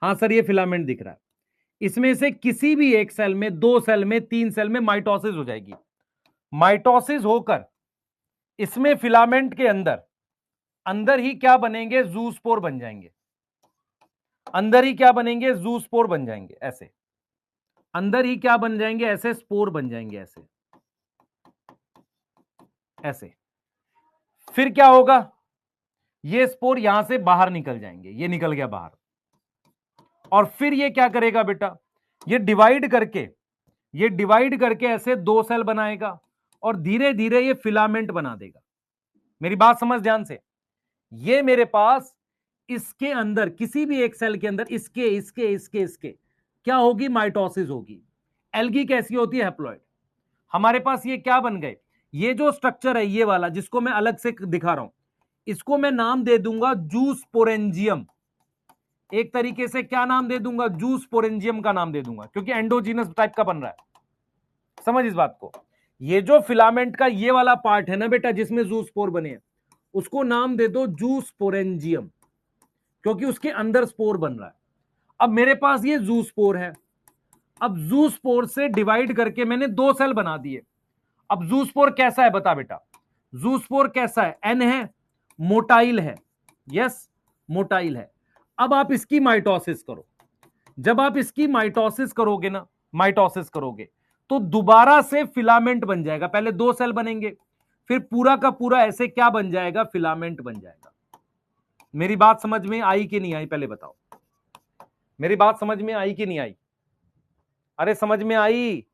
हाँ सर ये फिलामेंट दिख रहा है। इसमें से किसी भी एक सेल में, 2 सेल में, 3 सेल में माइटोसिस हो जाएगी। माइटोसिस होकर इसमें फिलामेंट के अंदर, अंदर ही क्या बनेंगे? जूस्पोर बन जाएंगे। अंदर ही क्या बनेंगे? जूस्पोर बन जाएंगे, ऐसे अंदर ही क्या बन जाएंगे? ऐसे स्पोर बन जाएंगे, ऐसे ऐसे। फिर क्या होगा? ये स्पोर यहां से बाहर निकल जाएंगे, ये निकल गया बाहर, और फिर ये क्या करेगा बेटा? ये डिवाइड करके, ये डिवाइड करके ऐसे 2 सेल बनाएगा और धीरे धीरे ये फिलामेंट बना देगा। मेरी बात समझ ध्यान से। ये मेरे पास इसके अंदर किसी भी एक सेल के अंदर इसके इसके इसके इसके क्या होगी, माइटोसिस होगी। एल्गी कैसी होती है, हैप्लॉइड। हमारे पास ये क्या बन गए, ये जो स्ट्रक्चर है ये वाला जिसको मैं अलग से दिखा रहा हूं, इसको मैं नाम दे दूंगा जूस्पोरेंजियम। एक तरीके से क्या नाम दे दूंगा, जूस्पोरेंजियम का नाम दे दूंगा, क्योंकि एंडोजीनस टाइप का बन रहा है। समझ इस बात को। ये जो फिलामेंट का ये वाला पार्ट है ना बेटा, जिसमें जूस्पोर बने हैं, उसको नाम दे दो जूस्पोरेंजियम, क्योंकि उसके अंदर स्पोर बन रहा है। अब मेरे पास ये जूस्पोर है। अब जूस्पोर से डिवाइड करके मैंने दो सेल बना दिए। अब जूस्पोर कैसा है बता बेटा, जूस्पोर कैसा है, एन है, मोटाइल है, यस मोटाइल है। अब आप इसकी माइटोसिस करो। जब आप इसकी माइटोसिस करोगे ना, माइटोसिस करोगे तो दोबारा से फिलामेंट बन जाएगा। पहले दो सेल बनेंगे, फिर पूरा का पूरा ऐसे क्या बन जाएगा, फिलामेंट बन जाएगा। मेरी बात समझ में आई कि नहीं आई, पहले बताओ। मेरी बात समझ में आई कि नहीं आई? अरे समझ में आई?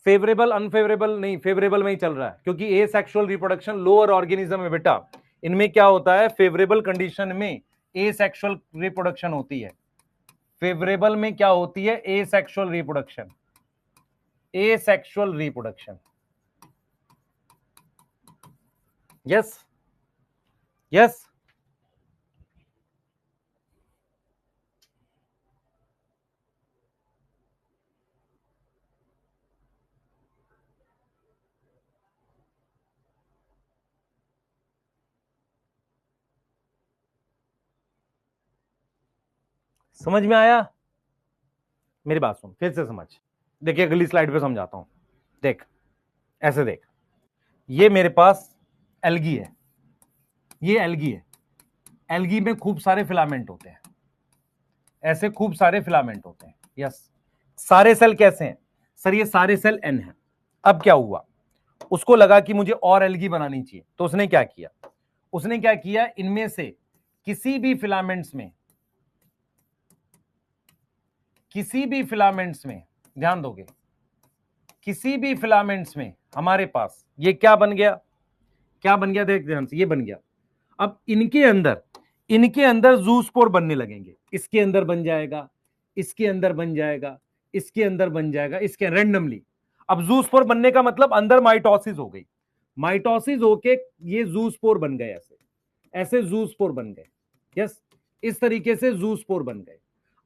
फेवरेबल अनफेवरेबल नहीं, फेवरेबल में ही चल रहा है, क्योंकि ए सेक्सुअल रिप्रोडक्शन लोअर ऑर्गेनिज्म है बेटा। इनमें क्या होता है, फेवरेबल कंडीशन में ए सेक्सुअल रिप्रोडक्शन होती है। फेवरेबल में क्या होती है, ए सेक्सुअल रिप्रोडक्शन, ए सेक्सुअल रिप्रोडक्शन। Yes yes. समझ में आया? मेरी बात सुन फिर से समझ। देखिए अगली स्लाइड पे समझाता हूं। देख ऐसे देख, ये मेरे पास एल्गी है, ये एल्गी है। एल्गी में खूब सारे फिलामेंट होते हैं, ऐसे खूब सारे फिलामेंट होते हैं। यस। सारे सेल कैसे हैं सर, ये सारे सेल एन है। अब क्या हुआ, उसको लगा कि मुझे और एल्गी बनानी चाहिए, तो उसने क्या किया, उसने क्या किया, इनमें से किसी भी फिलामेंट्स में, किसी भी फिलामेंट्स में, ध्यान दोगे, किसी भी फिलामेंट्स में हमारे पास ये क्या बन गया, क्या बन गया, देख ध्यान से, ये बन गया। अब इनके अंदर जूस्पोर बनने लगेंगे। इसके अंदर बन जाएगा, इसके अंदर बन जाएगा, इसके अंदर बन जाएगा, इसके रैंडमली। अब जूस्पोर बनने का मतलब अंदर माइटोसिस हो गई, माइटोसिस होके ये जूस्पोर बन गए, ऐसे ऐसे जूस्पोर बन गए। यस, इस तरीके से जूस्पोर बन गए।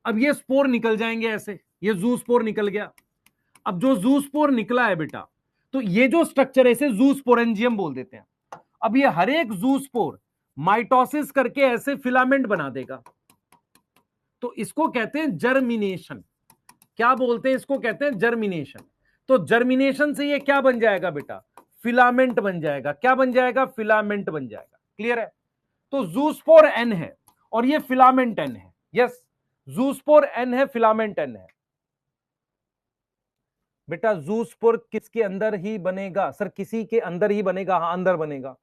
अब ये स्पोर निकल जाएंगे ऐसे, ये जूस्पोर निकल गया। अब जो जूस्पोर निकला है बेटा, तो ये जो स्ट्रक्चर है इसे जूस्पोरेंजियम बोल देते हैं। अब ये हर एक जूस्पोर माइटोसिस करके ऐसे फिलामेंट बना देगा, तो इसको कहते हैं जर्मिनेशन। क्या बोलते हैं इसको, कहते हैं जर्मिनेशन। तो जर्मिनेशन से ये क्या बन जाएगा बेटा, फिलामेंट बन जाएगा। क्या बन जाएगा, फिलामेंट बन जाएगा। क्लियर है? तो जूस्पोर एन है और ये फिलामेंट एन है। यस, जूस्पोर एन है, फिलामेंट एन है। बेटा जूस्पोर किसके अंदर ही बनेगा सर, किसी के अंदर ही बनेगा, हाँ अंदर बनेगा।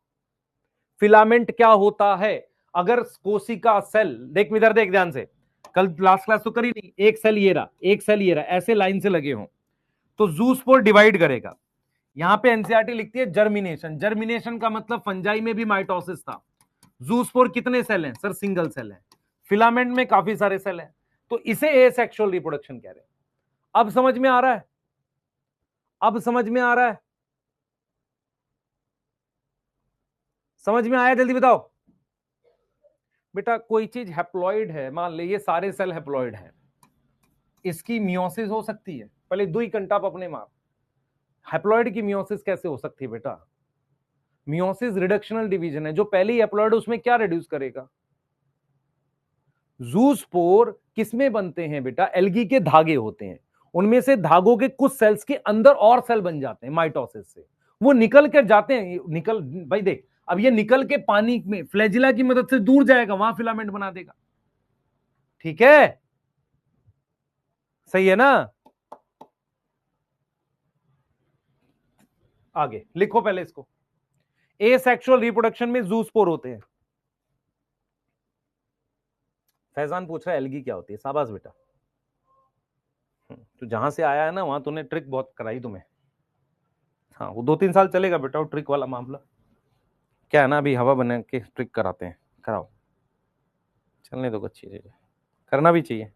फिलामेंट क्या होता है, अगर कोशिका सेल, देख इधर देख ध्यान से, कल लास्ट क्लास तो करी नहीं, एक सेल ये रहा, एक सेल ये रहा, ऐसे लाइन से लगे हों, तो जूस्पोर डिवाइड करेगा। यहां पे एनसीईआरटी लिखती है जर्मिनेशन। जर्मिनेशन का मतलब फंजाई में भी माइटोसिस था। जूस्पोर कितने सेल हैं सर, सिंगल सेल है। फिलामेंट में काफी सारे सेल हैं, तो इसे एसेक्सुअल रिप्रोडक्शन कह रहे हैं। अब समझ में आ रहा है, अब समझ में आ रहा है, समझ में आया, जल्दी बताओ। बेटा कोई चीज हैप्लॉइड है, मान ले ये सारे सेल हैप्लॉइड हैं, इसकी मियोसिस हो सकती है, पहले दो ही कंटाप अपने मार। हैप्लॉइड की मियोसिस कैसे हो सकती है बेटा, मियोसिस रिडक्शनल डिवीजन है, जो पहले ही हैप्लॉइड उसमें क्या रिड्यूस करेगा। जूस्पोर किसमें बनते हैं बेटा, एल्गी के धागे होते हैं, उनमें से धागों के कुछ सेल्स के अंदर और सेल बन जाते हैं माइटोसिस से, वो निकल कर जाते हैं, निकल भाई देख, अब ये निकल के पानी में फ्लैजिला की मदद से दूर जाएगा, वहां फिलामेंट बना देगा। ठीक है, सही है ना? आगे लिखो पहले इसको। ए सेक्सुअल रिप्रोडक्शन में जूस्पोर होते हैं। फैजान पूछ रहा है एल्गी क्या होती है, शाबाश बेटा। तो जहां से आया है ना, वहां तूने ट्रिक बहुत कराई तुम्हें। हाँ वो 2-3 साल चलेगा बेटा वो ट्रिक वाला मामला। क्या है ना, अभी हवा बना के ट्रिक कराते हैं, कराओ, चलने दो, अच्छी चीज है, करना भी चाहिए।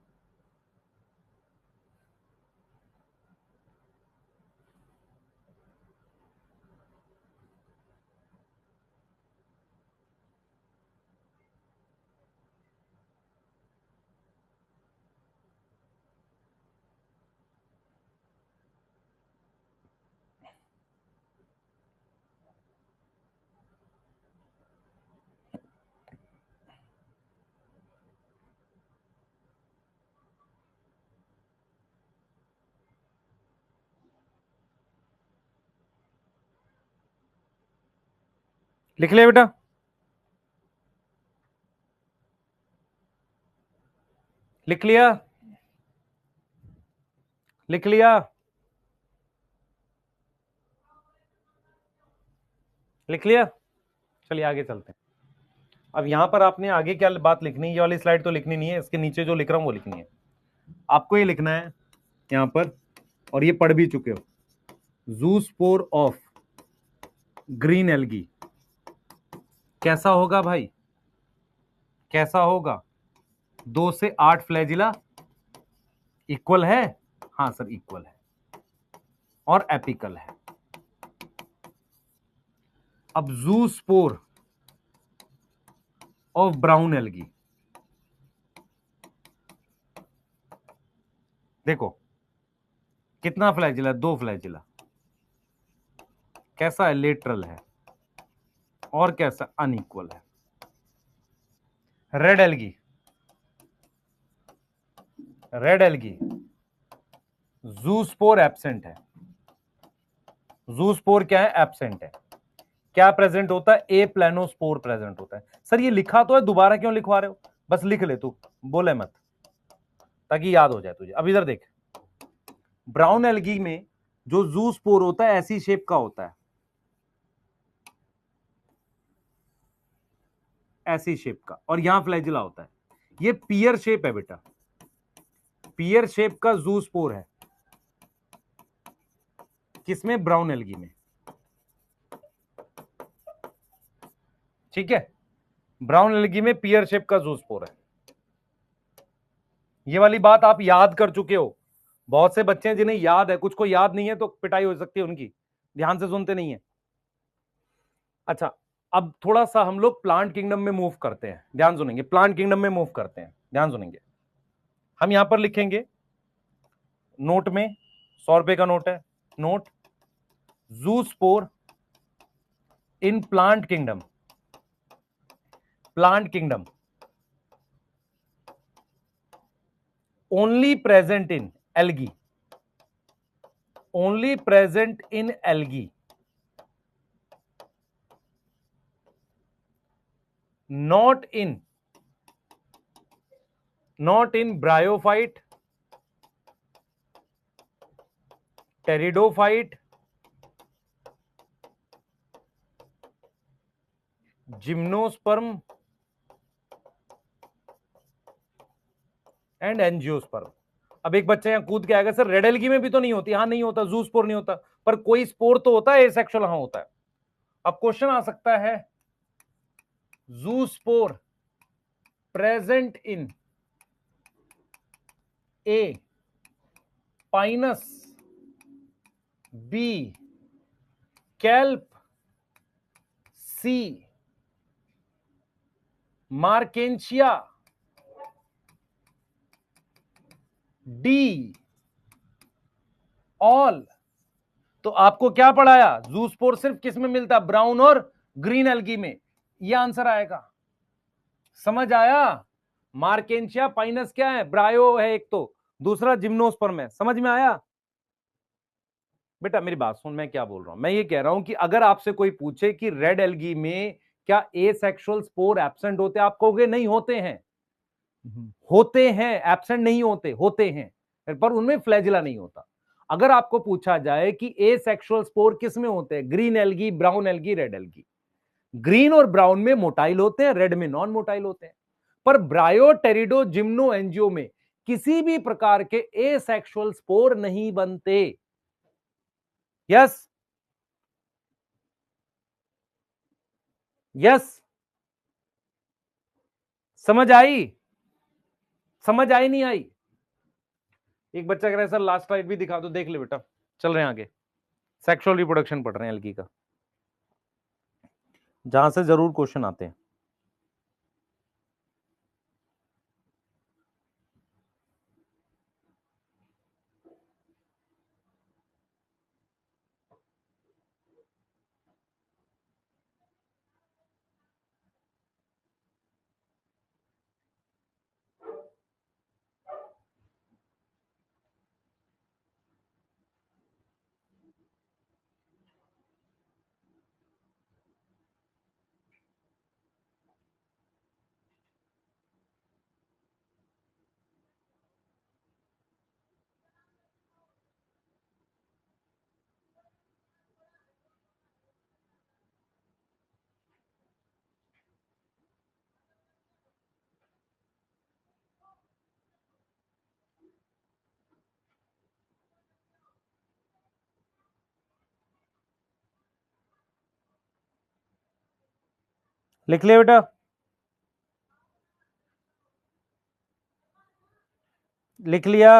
लिख लिया बेटा, लिख लिया, लिख लिया, लिख लिया। चलिए आगे चलते हैं। अब यहां पर आपने आगे क्या बात लिखनी है, ये वाली स्लाइड तो लिखनी नहीं है, इसके नीचे जो लिख रहा हूं वो लिखनी है। आपको ये लिखना है यहां पर, और ये पढ़ भी चुके हो, जूस्पोर ऑफ ग्रीन एल्गी कैसा होगा भाई, कैसा होगा? 2 से 8 फ्लैजिला इक्वल है, हाँ सर इक्वल है, और एपिकल है। अब जूस्पोर ऑफ ब्राउन एल्गी, देखो कितना फ्लैजिला, 2 फ्लैजिला, कैसा है, लेटरल है, और कैसा, अनइक्वल है। Red algae, red algae zoospore absent है, जूस्पोर क्या है, एब्सेंट है। क्या प्रेजेंट होता है, ए प्लेनोस्पोर प्रेजेंट होता है। सर ये लिखा तो है, दोबारा क्यों लिखवा रहे हो, बस लिख ले तू, बोले मत, ताकि याद हो जाए तुझे। अब इधर देख, ब्राउन एल्गी में जो जूस्पोर होता है ऐसी शेप का होता है, ऐसी शेप का, और यहां फ्लैजिला होता है। ये पियर शेप है बेटा, पियर शेप का जूस्पोर है, किसमें, ब्राउन एल्गी में, ठीक है। ब्राउन एल्गी में पियर शेप का जूस्पोर है। ये वाली बात आप याद कर चुके हो। बहुत से बच्चे हैं जिन्हें याद है, कुछ को याद नहीं है तो पिटाई हो सकती है उनकी, ध्यान से सुनते नहीं है। अच्छा, अब थोड़ा सा हम लोग प्लांट किंगडम में मूव करते हैं, ध्यान सुनेंगे, प्लांट किंगडम में मूव करते हैं, ध्यान सुनेंगे। हम यहां पर लिखेंगे नोट में, 100 रुपए का नोट है, note zoospore in plant kingdom, plant kingdom only present in algae, only present in algae, not in bryophyte, pteridophyte, gymnosperm and angiosperm. अब एक बच्चा यहां कूद के आएगा, सर रेड एल्गी में भी तो नहीं होती, हाँ नहीं होता, जूस्पोर नहीं होता, पर कोई स्पोर तो होता है एसेक्सुअल, हाँ होता है। अब क्वेश्चन आ सकता है, zoospore present in A Pinus, B kelp, C Marchantia, D all. तो आपको क्या पढ़ाया, जूस्पोर सिर्फ किस में मिलता है, ब्राउन और ग्रीन एल्गी में, यह आंसर आएगा। समझ आया, मार्केंशिया पाइनस क्या है, ब्रायो है एक तो, दूसरा जिम्नोस्पर्म है, समझ में आया। बेटा मेरी बात सुन, मैं क्या बोल रहा हूं, मैं ये कह रहा हूं कि अगर आपसे कोई पूछे कि रेड एल्गी में क्या एसेक्सुअल स्पोर एब्सेंट होते, आप कहोगे नहीं होते हैं, होते हैं, एब्सेंट नहीं होते, होते हैं, पर उनमें फ्लैजिला नहीं होता। अगर आपको पूछा जाए कि एसेक्सुअल स्पोर किस में होते हैं, green algae, brown algae, red algae, green और ब्राउन में मोटाइल होते हैं, रेड में नॉन मोटाइल होते हैं, पर ब्रायो, टेरिडो, जिम्नो, एंजियो में किसी भी प्रकार के एसेक्सुअल स्पोर नहीं बनते। यस, यस, समझ आई? समझ आई नहीं आई? एक बच्चा कह रहा है सर लास्ट स्लाइड भी दिखा दो, देख ले बेटा, चल रहे हैं आगे। सेक्सुअल रिप्रोडक्शन पढ़ रहे हैं एल्गी का, जहां से जरूर क्वेश्चन आते हैं। लिख लिया बेटा? लिख लिया?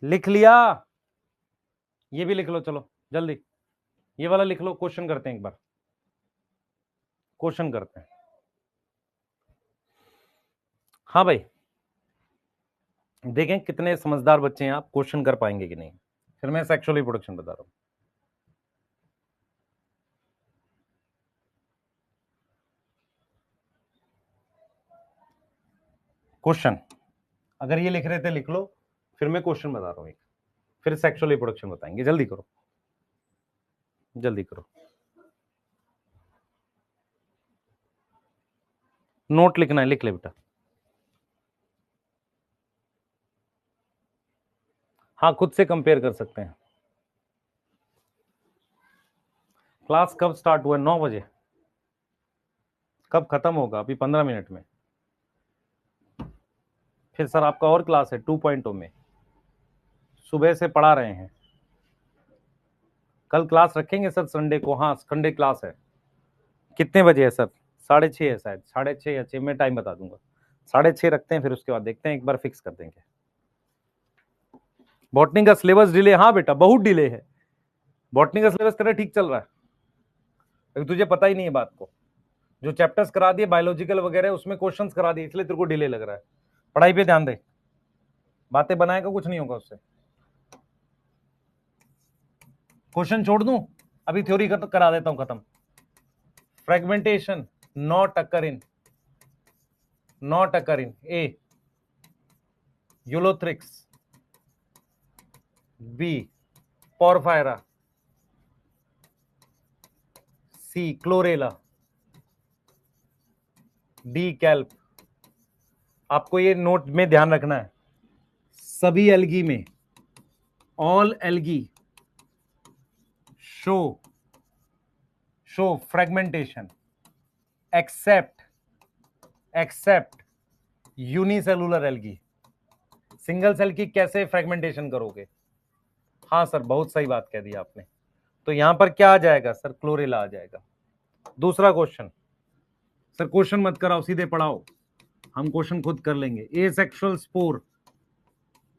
लिख लिया? ये भी लिख लो, चलो जल्दी, ये वाला लिख लो। क्वेश्चन करते हैं एक बार, क्वेश्चन करते हैं। हाँ भाई, देखें कितने समझदार बच्चे हैं आप, क्वेश्चन कर पाएंगे कि नहीं। फिर मैं सेक्सुअल रिप्रोडक्शन बता रहा हूं। क्वेश्चन अगर ये लिख रहे थे लिख लो, फिर मैं क्वेश्चन बता रहा हूं एक, फिर सेक्सुअल रिप्रोडक्शन बताएंगे। जल्दी करो, जल्दी करो। नोट लिखना है, लिख ले बेटा। हाँ, खुद से कंपेयर कर सकते हैं। क्लास कब स्टार्ट हुआ? 9 बजे। कब खत्म होगा? अभी 15 मिनट में। फिर सर आपका और क्लास है 2.0 में, सुबह से पढ़ा रहे हैं। कल क्लास रखेंगे सर संडे को? हाँ, संडे क्लास है। कितने बजे है सर? 6:30 है शायद, 6:30 या 6, मैं टाइम बता दूंगा। 6:30 रखते हैं, फिर उसके बाद देखते हैं, एक बार फिक्स कर देंगे। बॉटनी का सिलेबस डिले? हाँ बेटा, बहुत डिले है। बॉटनी का सिलेबस तेरा ठीक चल रहा है, अभी तुझे पता ही नहीं है बात को। जो चैप्टर्स करा दिए बायोलॉजिकल वगैरह, उसमें क्वेश्चंस करा दिए, इसलिए तेरे को डिले लग रहा है। पढ़ाई पे ध्यान दे, बातें बनाएगा कुछ नहीं होगा उससे। क्वेश्चन छोड़ दूं? अभी थ्योरी करा देता हूं खत्म। Fragmentation not occur in A Ulothrix, B Porphyra, C Chlorella, D kelp. आपको ये नोट में ध्यान रखना है, सभी एल्गी में, all algae show fragmentation except unicellular algae. Single cell की कैसे फ्रेगमेंटेशन करोगे? हाँ सर, बहुत सही बात कह दी आपने। तो यहां पर क्या आ जाएगा सर? क्लोरेला आ जाएगा। दूसरा क्वेश्चन, सर क्वेश्चन मत कराओ, सीधे पढ़ाओ, हम क्वेश्चन खुद कर लेंगे। Asexual spore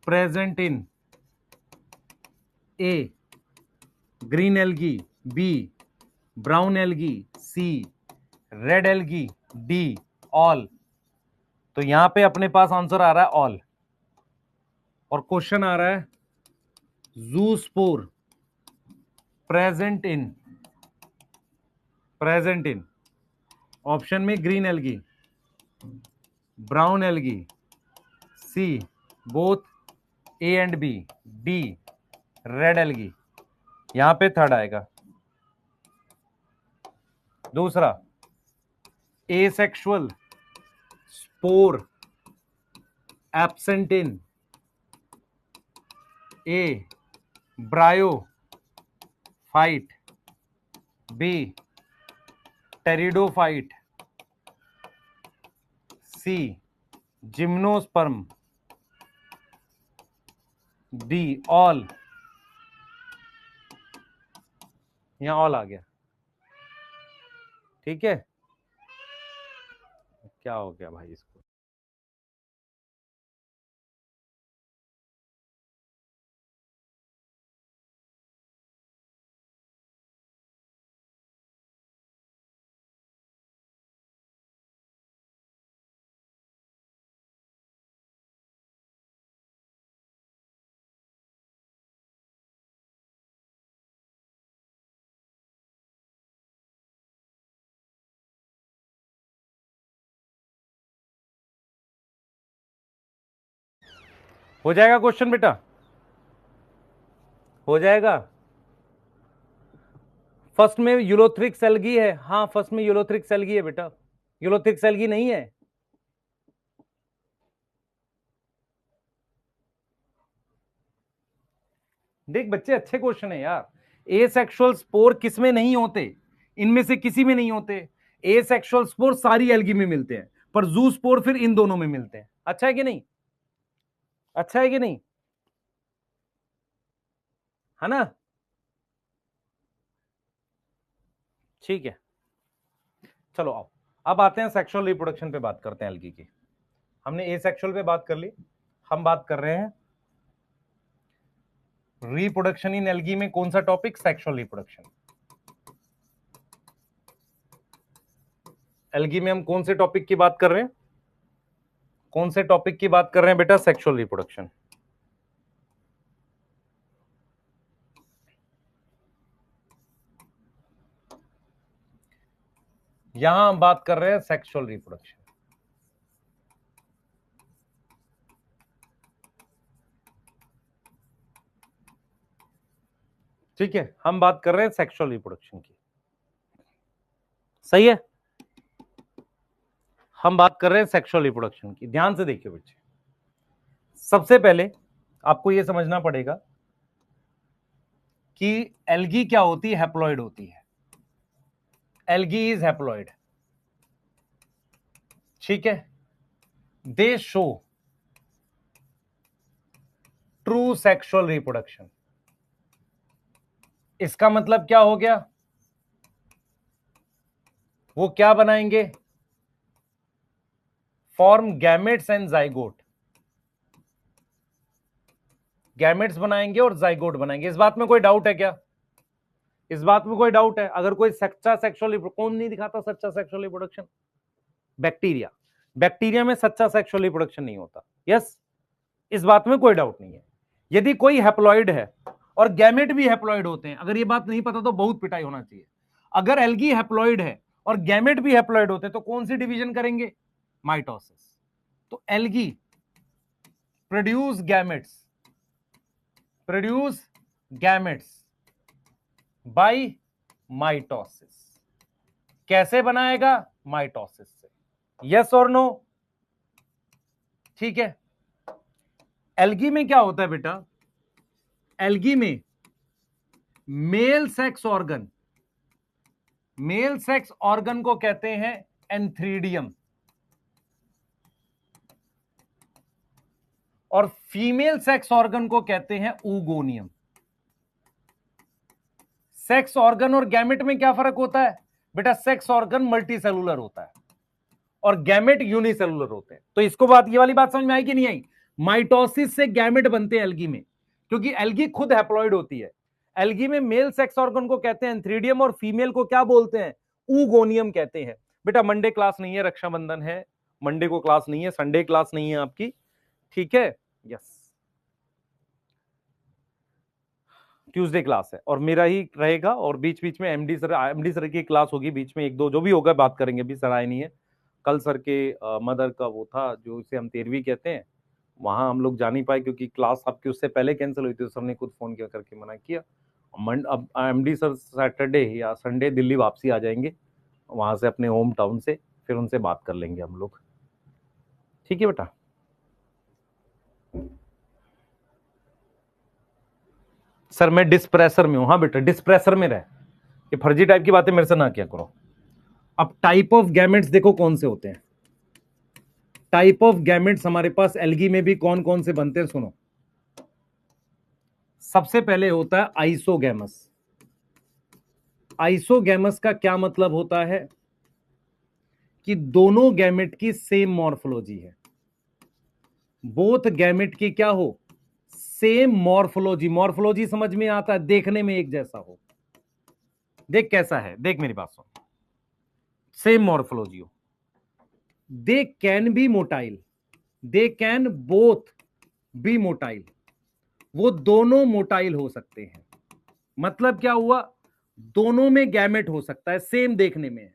present in A green algae, B brown algae, C red algae, D all. तो यहां पे अपने पास आंसर आ रहा है ऑल, और क्वेश्चन आ रहा है जूस्पोर प्रेजेंट इन ऑप्शन में green algae, brown algae, C both A and B, D red algae. यहां पे थर्ड आएगा। दूसरा, asexual spore absent in A bryophyte, B pteridophyte, C gymnosperm, D all. यहाँ ऑल आ गया, ठीक है। क्या हो गया भाई इसको? हो जाएगा क्वेश्चन बेटा, हो जाएगा। फर्स्ट में यूलोथ्रिक्स एल्गी है, हाँ फर्स्ट में यूलोथ्रिक्स एल्गी है बेटा, यूलोथ्रिक्स एल्गी नहीं है। देख बच्चे, अच्छे क्वेश्चन है यार। एसेक्सुअल स्पोर किस में नहीं होते? इनमें से किसी में नहीं होते। एसेक्सुअल स्पोर सारी एल्गी में मिलते हैं, पर जू स्पोर फिर इन दोनों में मिलते हैं। अच्छा है कि नहीं? अच्छा है कि नहीं? है ना? ठीक है, चलो आओ, अब आते हैं सेक्सुअल रिप्रोडक्शन पे, बात करते हैं एल्गी की। हमने एसेक्सुअल पे बात कर ली, हम बात कर रहे हैं रिप्रोडक्शन इन एल्गी में। कौन सा टॉपिक? Sexual reproduction. एल्गी में हम कौन से टॉपिक की बात कर रहे हैं? कौन से टॉपिक की बात कर रहे हैं बेटा? Sexual reproduction. यहां हम बात कर रहे हैं सेक्सुअल रिप्रोडक्शन। ठीक है, हम बात कर रहे हैं सेक्सुअल रिप्रोडक्शन की, सही है। हम बात कर रहे हैं सेक्सुअल रिप्रोडक्शन की। ध्यान से देखिए बच्चे, सबसे पहले आपको यह समझना पड़ेगा कि एल्गी क्या होती है? हैप्लॉइड होती है। एल्गी इज हैप्लॉइड, ठीक है। दे शो ट्रू सेक्सुअल रिप्रोडक्शन। इसका मतलब क्या हो गया? वो क्या बनाएंगे? Form gametes and zygote. Gametes बनाएंगे और जाइगोट बनाएंगे। इस बात में कोई डाउट है क्या? इस बात में कोई डाउट है? अगर कोई सच्चा सेक्सुअल, कौन नहीं दिखाता सच्चा सेक्सुअल रिप्रोडक्शन? बैक्टीरिया। बैक्टीरिया में सच्चा सेक्सुअल रिप्रोडक्शन नहीं होता। यस, इस बात में कोई डाउट नहीं है। यदि कोई हैप्लॉइड है और गैमेट भी हैप्लॉइड होते हैं, अगर ये बात नहीं पता तो बहुत पिटाई होना चाहिए। अगर एल्गी हैप्लॉइड है और गैमेट भी हैप्लॉइड होते हैं तो कौन सी डिवीजन करेंगे? माइटोसिस। तो algae produce gametes, produce gametes by mitosis. कैसे बनाएगा? माइटोसिस से। यस और नो? ठीक है। एल्गी में क्या होता है बेटा? एल्गी में male sex organ, male sex organ को कहते हैं एंथ्रीडियम, और फीमेल सेक्स ऑर्गन को कहते हैं ऊगोनियम। सेक्स ऑर्गन और गैमेट में क्या फर्क होता है बेटा? सेक्स ऑर्गन मल्टी सेलुलर होता है और गैमेट यूनिसेलुलर होते हैं। तो इसको बात, ये वाली बात समझ में आई कि नहीं आई? माइटोसिस से गैमेट बनते हैं एल्गी में, क्योंकि एल्गी खुद हैप्लॉइड होती है। एल्गी में मेल सेक्स ऑर्गन को कहते हैं एंथ्रीडियम और फीमेल को क्या बोलते हैं? ऊगोनियम कहते हैं। बेटा मंडे क्लास नहीं है, रक्षाबंधन है, मंडे को क्लास नहीं है, संडे क्लास नहीं है आपकी, ठीक है। यस, ट्यूसडे क्लास है और मेरा ही रहेगा, और बीच बीच में एमडी सर की क्लास होगी, बीच में एक दो जो भी होगा बात करेंगे, अभी सर आए नहीं है। कल सर के मदर का वो था, जो इसे हम 13वीं कहते हैं, वहां हम लोग जा नहीं पाए क्योंकि क्लास आपकी उससे पहले कैंसिल हुई थी, तो सर ने खुद फोन किया करके मना किया। अब एमडी सर सैटरडे या संडे दिल्ली वापसी आ जाएंगे वहां से, अपने होम टाउन से, फिर उनसे बात कर लेंगे हम लोग, ठीक है बेटा। सर मैं डिस्प्रेसर में हूं। हाँ बेटा, डिस्प्रेसर में रहे, ये फर्जी टाइप की बातें मेरे से ना किया करो। अब टाइप ऑफ गैमेट्स देखो कौन से होते हैं। टाइप ऑफ गैमेट्स हमारे पास एल्गी में भी कौन कौन से बनते हैं, सुनो। सबसे पहले होता है आइसोगैमस। आइसोगैमस का क्या मतलब होता है कि दोनों गैमेट की सेम मॉर्फोलॉजी है, बोथ गैमेट की क्या हो, सेम मॉर्फोलॉजी। मॉर्फोलॉजी समझ में आता है, देखने में एक जैसा हो। देख कैसा है, देख मेरी बात सुन, सेम मॉर्फोलॉजी हो। They can be motile, they can both be motile, वो दोनों मोटाइल हो सकते हैं। मतलब क्या हुआ, दोनों में गैमेट हो सकता है, सेम देखने में है,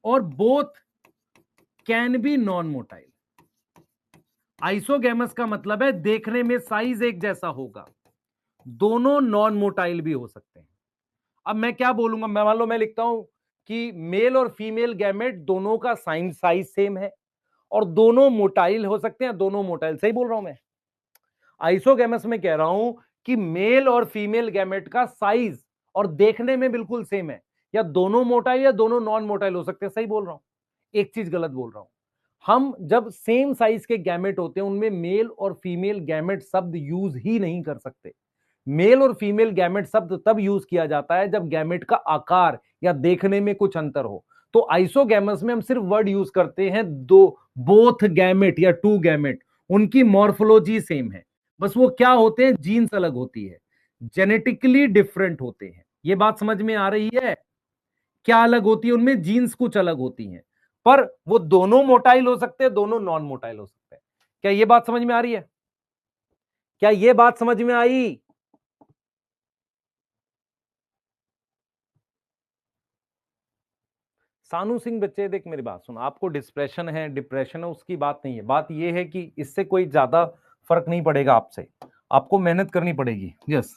और both can be non motile. Isogamous का मतलब है देखने में साइज एक जैसा होगा, दोनों नॉन मोटाइल भी हो सकते हैं। अब मैं क्या बोलूंगा, मैं मान लो मैं लिखता हूं कि मेल और फीमेल गैमेट दोनों का साइज सेम है और दोनों मोटाइल हो सकते हैं, दोनों मोटाइल, सही बोल रहा हूं मैं। आइसोगैमस में कह रहा हूं कि मेल और फीमेल गैमेट का साइज और देखने में बिल्कुल सेम है, या दोनों मोटाइल या दोनों नॉन मोटाइल हो सकते हैं, सही बोल रहा हूं। एक चीज गलत बोल रहा हूं, हम जब सेम साइज के गैमेट होते हैं उनमें मेल और फीमेल गैमेट शब्द यूज ही नहीं कर सकते। मेल और फीमेल गैमेट शब्द तब यूज किया जाता है जब गैमेट का आकार या देखने में कुछ अंतर हो। तो आइसोगैमस में हम सिर्फ वर्ड यूज करते हैं दो, बोथ गैमेट या टू गैमेट, उनकी मॉर्फोलॉजी सेम है, बस वो क्या होते हैं, जीन्स अलग होती है, जेनेटिकली डिफरेंट होते हैं। ये बात समझ में आ रही है, क्या अलग होती है उनमें, जीन्स कुछ अलग होती हैं, पर वो दोनों मोटाइल हो सकते हैं, दोनों नॉन मोटाइल हो सकते हैं। क्या ये बात समझ में आ रही है, क्या ये बात समझ में आई? सानू सिंह बच्चे, देख मेरी बात सुन, आपको डिप्रेशन है उसकी बात नहीं है, बात यह है कि इससे कोई ज्यादा फर्क नहीं पड़ेगा आपसे, आपको मेहनत करनी पड़ेगी। यस,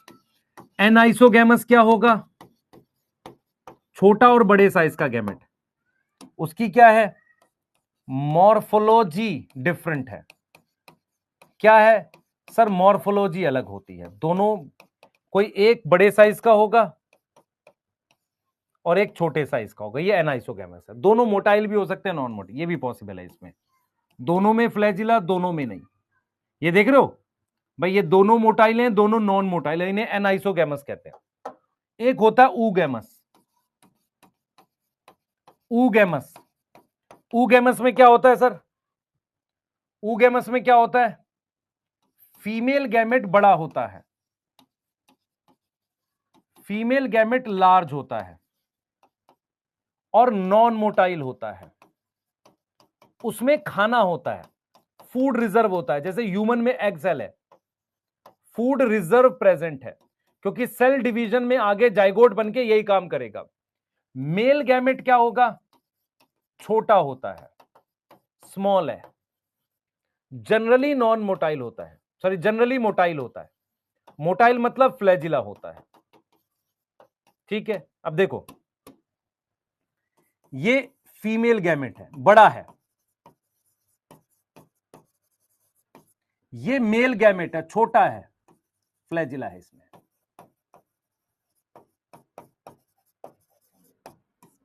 एनाइसोगैमस क्या होगा, छोटा और बड़े साइज का गैमेट, उसकी क्या है, मॉर्फोलॉजी डिफरेंट है। क्या है सर, मॉर्फोलॉजी अलग होती है दोनों, कोई एक बड़े साइज का होगा और एक छोटे साइज का होगा, ये एनाइसोगैमस है। दोनों मोटाइल भी हो सकते हैं, नॉन मोटाइल, ये भी पॉसिबल है इसमें, दोनों में फ्लैजिला, दोनों में नहीं। ये देख रहे हो भाई, ये दोनों मोटाइल हैं, दोनों नॉन मोटाइल है, इन्हें एनाइसोगैमस कहते हैं। एक होता है ऊगैमस, ऊगैमस, ऊगैमस में क्या होता है सर, ऊगैमस में क्या होता है, फीमेल गैमेट बड़ा होता है, फीमेल गैमेट लार्ज होता है और नॉन मोटाइल होता है, उसमें खाना होता है, फूड रिजर्व होता है, जैसे ह्यूमन में एग सेल है, फूड रिजर्व प्रेजेंट है, क्योंकि सेल डिवीजन में आगे जाइगोट बनके यही काम करेगा। मेल गैमेट क्या होगा, छोटा होता है, स्मॉल है, जनरली नॉन मोटाइल होता है, सॉरी जनरली मोटाइल होता है, मोटाइल मतलब फ्लैजिला होता है। ठीक है, अब देखो, ये फीमेल गैमेट है, बड़ा है, ये मेल गैमेट है, छोटा है, फ्लैजिला है इसमें,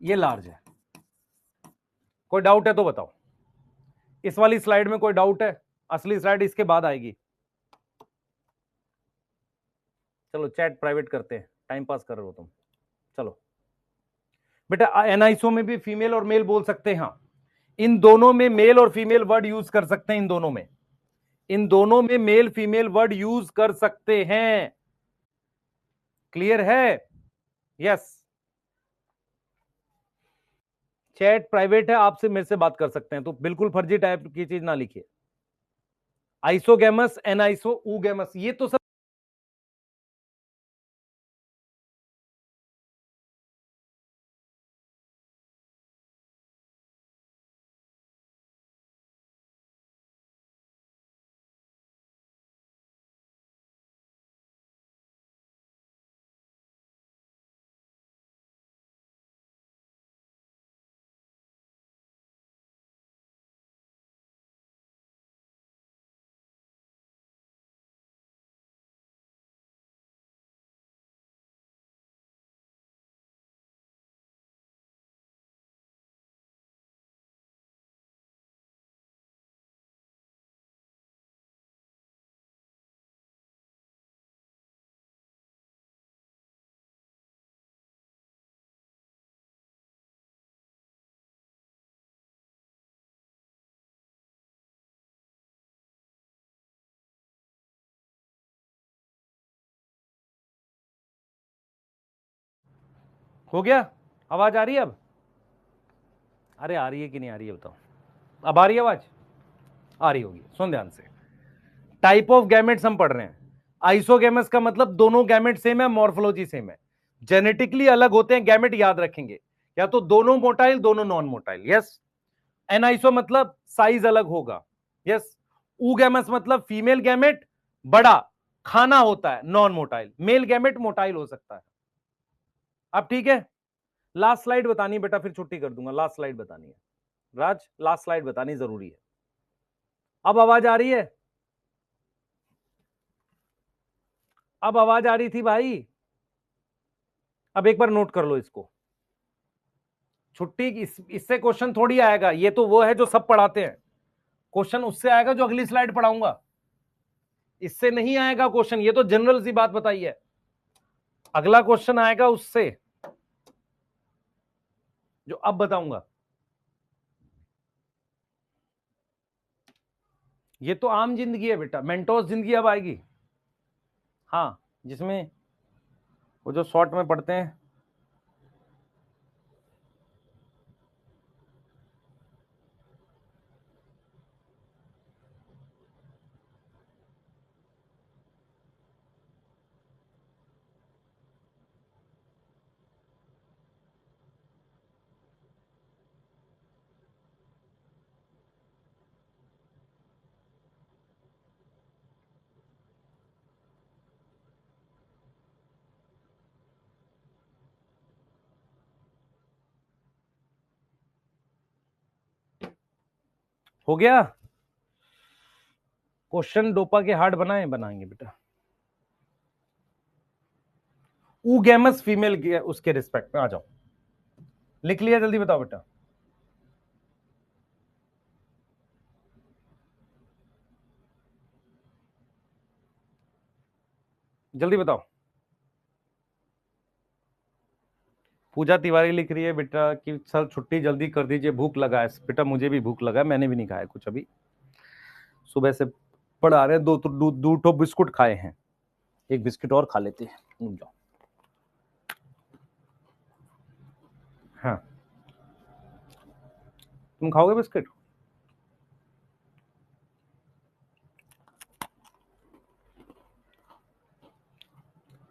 ये लार्ज है। कोई डाउट है तो बताओ, इस वाली स्लाइड में कोई डाउट है, असली स्लाइड इसके बाद आएगी। चलो चैट प्राइवेट करते हैं, टाइम पास कर रहे हो तुम। चलो बेटा, एनआईसो में भी फीमेल और मेल बोल सकते हैं, हाँ, इन दोनों में मेल और फीमेल वर्ड यूज कर सकते हैं, इन दोनों में, इन दोनों में मेल फीमेल वर्ड यूज कर सकते हैं। क्लियर है? यस, चैट प्राइवेट है, आपसे मेरे से बात कर सकते हैं, तो बिल्कुल फर्जी टाइप की चीज ना लिखिए। आइसोगैमस, एनाइसो, ऊगैमस, ये तो सब हो गया? आवाज आ रही है अब? अरे आ रही है कि नहीं आ रही है बताओ। अब आ रही है आवाज? आ रही होगी, सुन ध्यान से। टाइप ऑफ गैमेट्स हम पढ़ रहे हैं। आइसोगैमस का मतलब दोनों गैमेट सेम है, मॉर्फोलॉजी सेम है। जेनेटिकली अलग होते हैं गैमेट, याद रखेंगे, या तो दोनों मोटाइल दोनों नॉन मोटाइल। यस। एनाइसो मतलब साइज अलग होगा। यस। ऊगैमस मतलब फीमेल गैमेट बड़ा खाना होता है, non motile. Male gamete motile हो सकता है। अब ठीक है, लास्ट स्लाइड बतानी है बेटा, फिर छुट्टी कर दूंगा। लास्ट स्लाइड बतानी है राज, लास्ट स्लाइड बतानी जरूरी है। अब आवाज आ रही है? अब आवाज आ रही थी भाई? अब एक बार नोट कर लो इसको। छुट्टी इससे क्वेश्चन थोड़ी आएगा, ये तो वो है जो सब पढ़ाते हैं। क्वेश्चन उससे आएगा जो अगली स्लाइड पढ़ाऊंगा, इससे नहीं आएगा क्वेश्चन। ये तो जनरल सी बात बताई है, अगला क्वेश्चन आएगा उससे जो अब बताऊंगा। ये तो आम जिंदगी है बेटा, मेंटोस जिंदगी अब आएगी। हाँ, जिसमें वो जो शॉर्ट में पढ़ते हैं। हो गया? क्वेश्चन डोपा के हार्ड बनाएंगे बेटा। ऊगैमस फीमेल उसके रिस्पेक्ट में आ जाओ। लिख लिया? जल्दी बताओ बेटा, जल्दी बताओ। पूजा तिवारी लिख रही है बेटा कि सर छुट्टी जल्दी कर दीजिए, भूख लगा है। बेटा मुझे भी भूख लगा है, मैंने भी नहीं खाया कुछ अभी, सुबह से पढ़ा रहे हैं। दो ठो बिस्कुट खाए हैं, एक बिस्किट और खा लेते हैं, रुक जाओ। हाँ, तुम खाओगे बिस्किट?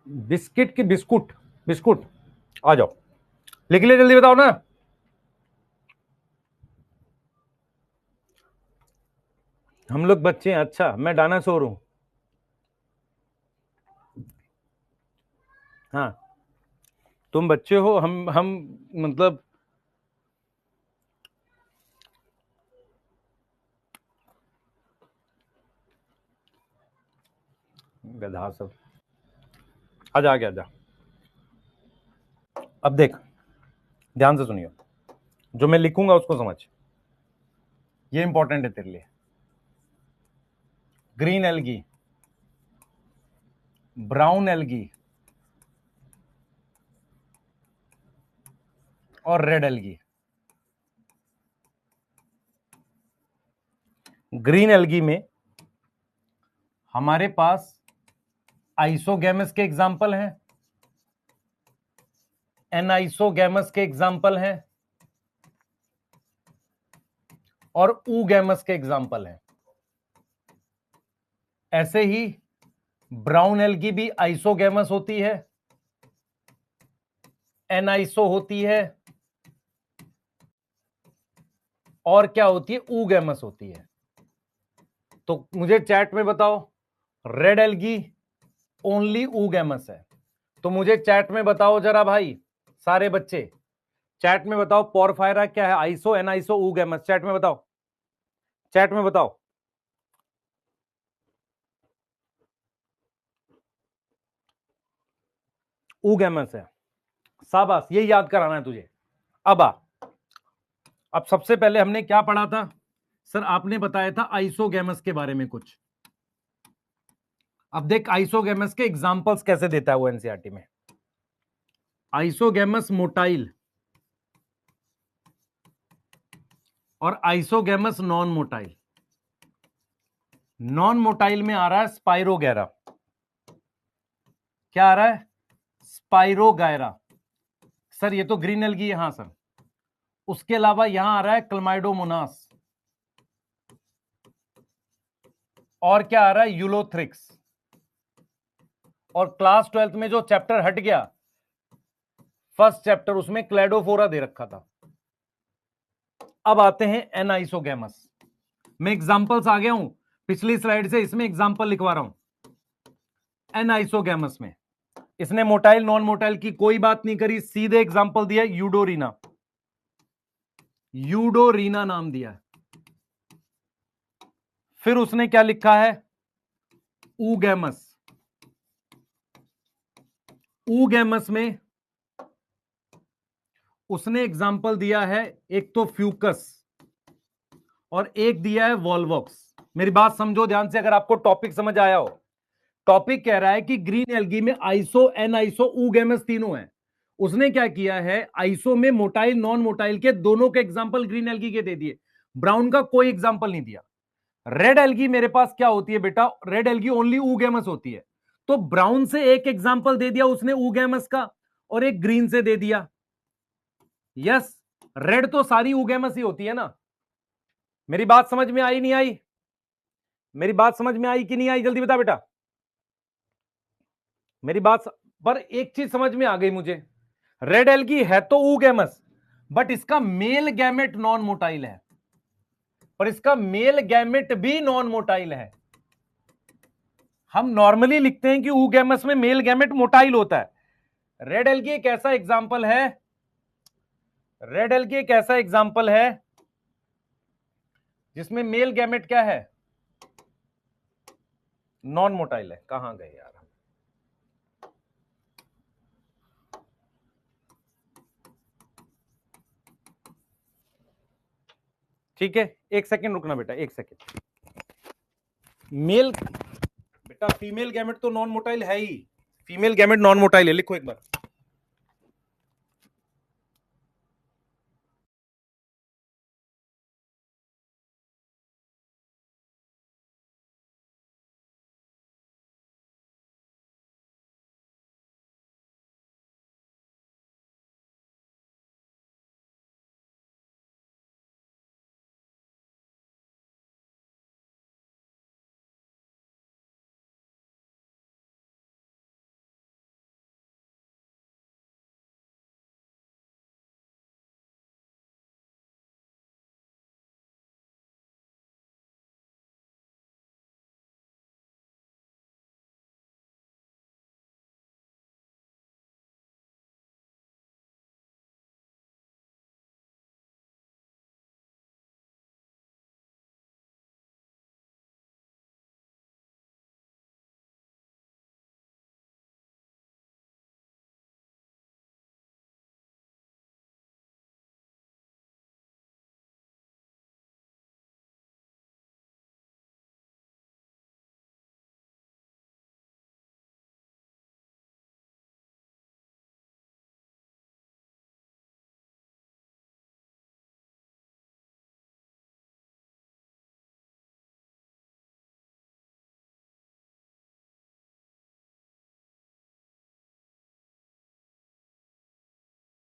बिस्किट की बिस्कुट, बिस्कुट आ जाओ, लिख लिया? जल्दी बताओ ना। हम लोग बच्चे हैं? अच्छा, मैं डायनासोर हूं। हाँ, तुम बच्चे हो, हम मतलब गधा सब। आजा आगे आजा। अब देख, ध्यान से सुनियो, जो मैं लिखूंगा उसको समझ, ये इंपॉर्टेंट है तेरे लिए। ग्रीन एल्गी, ब्राउन एल्गी और रेड एल्गी। ग्रीन एल्गी में हमारे पास आइसोगैमस के एग्जाम्पल हैं, एनाइसोगैमस के एग्जाम्पल हैं और ऊगैमस के एग्जाम्पल हैं। ऐसे ही ब्राउन एल्गी भी आइसोगैमस होती है, एनाइसो होती है, और क्या होती है? ऊगैमस होती है। तो मुझे चैट में बताओ, रेड एल्गी ओनली ऊगैमस है। तो मुझे चैट में बताओ जरा भाई, सारे बच्चे चैट में बताओ, पोरफायरा क्या है? Iso, एनाइसो, oogamous? चैट में बताओ, चैट में बताओ। ऊगैमस है, शाबाश, यही याद कराना है तुझे। अब आ, अब सबसे पहले हमने क्या पढ़ा था? सर आपने बताया था आइसोगैमस के बारे में कुछ। अब देख आइसोगैमस के एग्जांपल्स कैसे देता है वो एनसीईआरटी में। आइसोगैमस मोटाइल और isogamous non motile. Non motile में आ रहा है स्पाइरोगैरा। क्या आ रहा है? स्पाइरोगैरा। सर ये तो ग्रीन एल्गी है, हाँ सर। उसके अलावा यहां आ रहा है क्लमाइडोमोनास, और क्या आ रहा है, यूलोथ्रिक्स। और क्लास 12th में जो चैप्टर हट गया, फर्स्ट चैप्टर, उसमें क्लैडोफोरा दे रखा था। अब आते हैं एनाइसोगैमस। मैं एग्जांपल्स आ गया हूं पिछली स्लाइड से, इसमें एग्जांपल लिखवा रहा हूं। एनाइसोगैमस में इसने मोटाइल नॉन मोटाइल की कोई बात नहीं करी, सीधे एग्जांपल दिया यूडोरीना। यूडोरीना नाम दिया है। फिर उसने क्या लिखा है, ऊगैमस। ऊगैमस में उसने एग्जांपल दिया है, एक तो फ्यूकस और एक दिया है वॉल्वॉक्स। मेरी बात समझो ध्यान से, अगर आपको टॉपिक समझ आया हो। टॉपिक कह रहा है कि ग्रीन एल्गी में आइसो, एनाइसो, ऊगैमस तीनों हैं। उसने क्या किया है, आइसो में मोटाइल नॉन मोटाइल के दोनों के एग्जांपल ग्रीन एल्गी के दे दिए, ब्राउन का कोई एग्जांपल नहीं दिया। रेड एल्गी मेरे पास क्या होती है बेटा, रेड एल्गी ओनली ऊगैमस होती है। तो ब्राउन से एक एग्जांपल दे दिया उसने ऊगैमस का, और एक ग्रीन से दे दिया। यस, रेड तो सारी ऊगैमस ही होती है ना। मेरी बात समझ में आई नहीं आई? मेरी बात समझ में आई कि नहीं आई, जल्दी बता बेटा। मेरी बात पर एक चीज समझ में आ गई मुझे, रेड एल्गी है तो ऊगैमस, बट इसका मेल गैमेट नॉन मोटाइल है, और इसका मेल गैमेट भी नॉन मोटाइल है। हम नॉर्मली लिखते हैं कि ऊगैमस में मेल गैमेट मोटाइल होता है। रेड एल्गी एक ऐसा एग्जांपल है, रेड एल्गी एक ऐसा एग्जांपल है जिसमें मेल गैमेट क्या है, नॉन मोटाइल है। कहां गए यार, ठीक है, एक सेकंड रुकना बेटा, एक सेकंड। मेल बेटा, फीमेल गैमेट तो नॉन मोटाइल है ही, फीमेल गैमेट नॉन मोटाइल है, लिखो एक बार।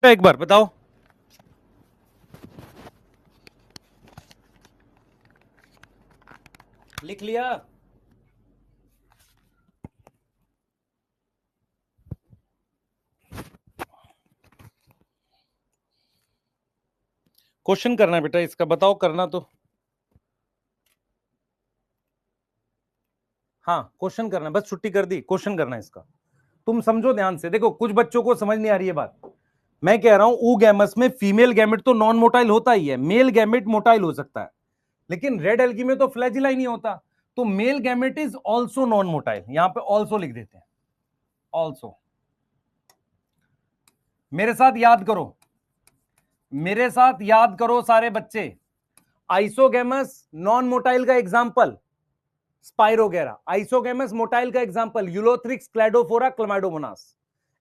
एक बार बताओ, लिख लिया? क्वेश्चन करना है बेटा इसका, बताओ करना तो। हाँ क्वेश्चन करना है, बस छुट्टी कर दी, क्वेश्चन करना है इसका। तुम समझो ध्यान से, देखो कुछ बच्चों को समझ नहीं आ रही है बात। मैं कह रहा हूं ऊगैमस में फीमेल गैमेट तो नॉन मोटाइल होता ही है, मेल गैमेट मोटाइल हो सकता है, लेकिन रेड एल्गी में तो फ्लैजिला ही नहीं होता, तो male gamete is also non motile. यहां पे ऑल्सो लिख देते हैं, ऑल्सो। मेरे साथ याद करो, मेरे साथ याद करो सारे बच्चे। आइसोगैमस नॉन मोटाइल का एग्जाम्पल स्पाइरोगेरा, आइसोगैमस मोटाइल का example Ulothrix, Cladophora, Chlamydomonas.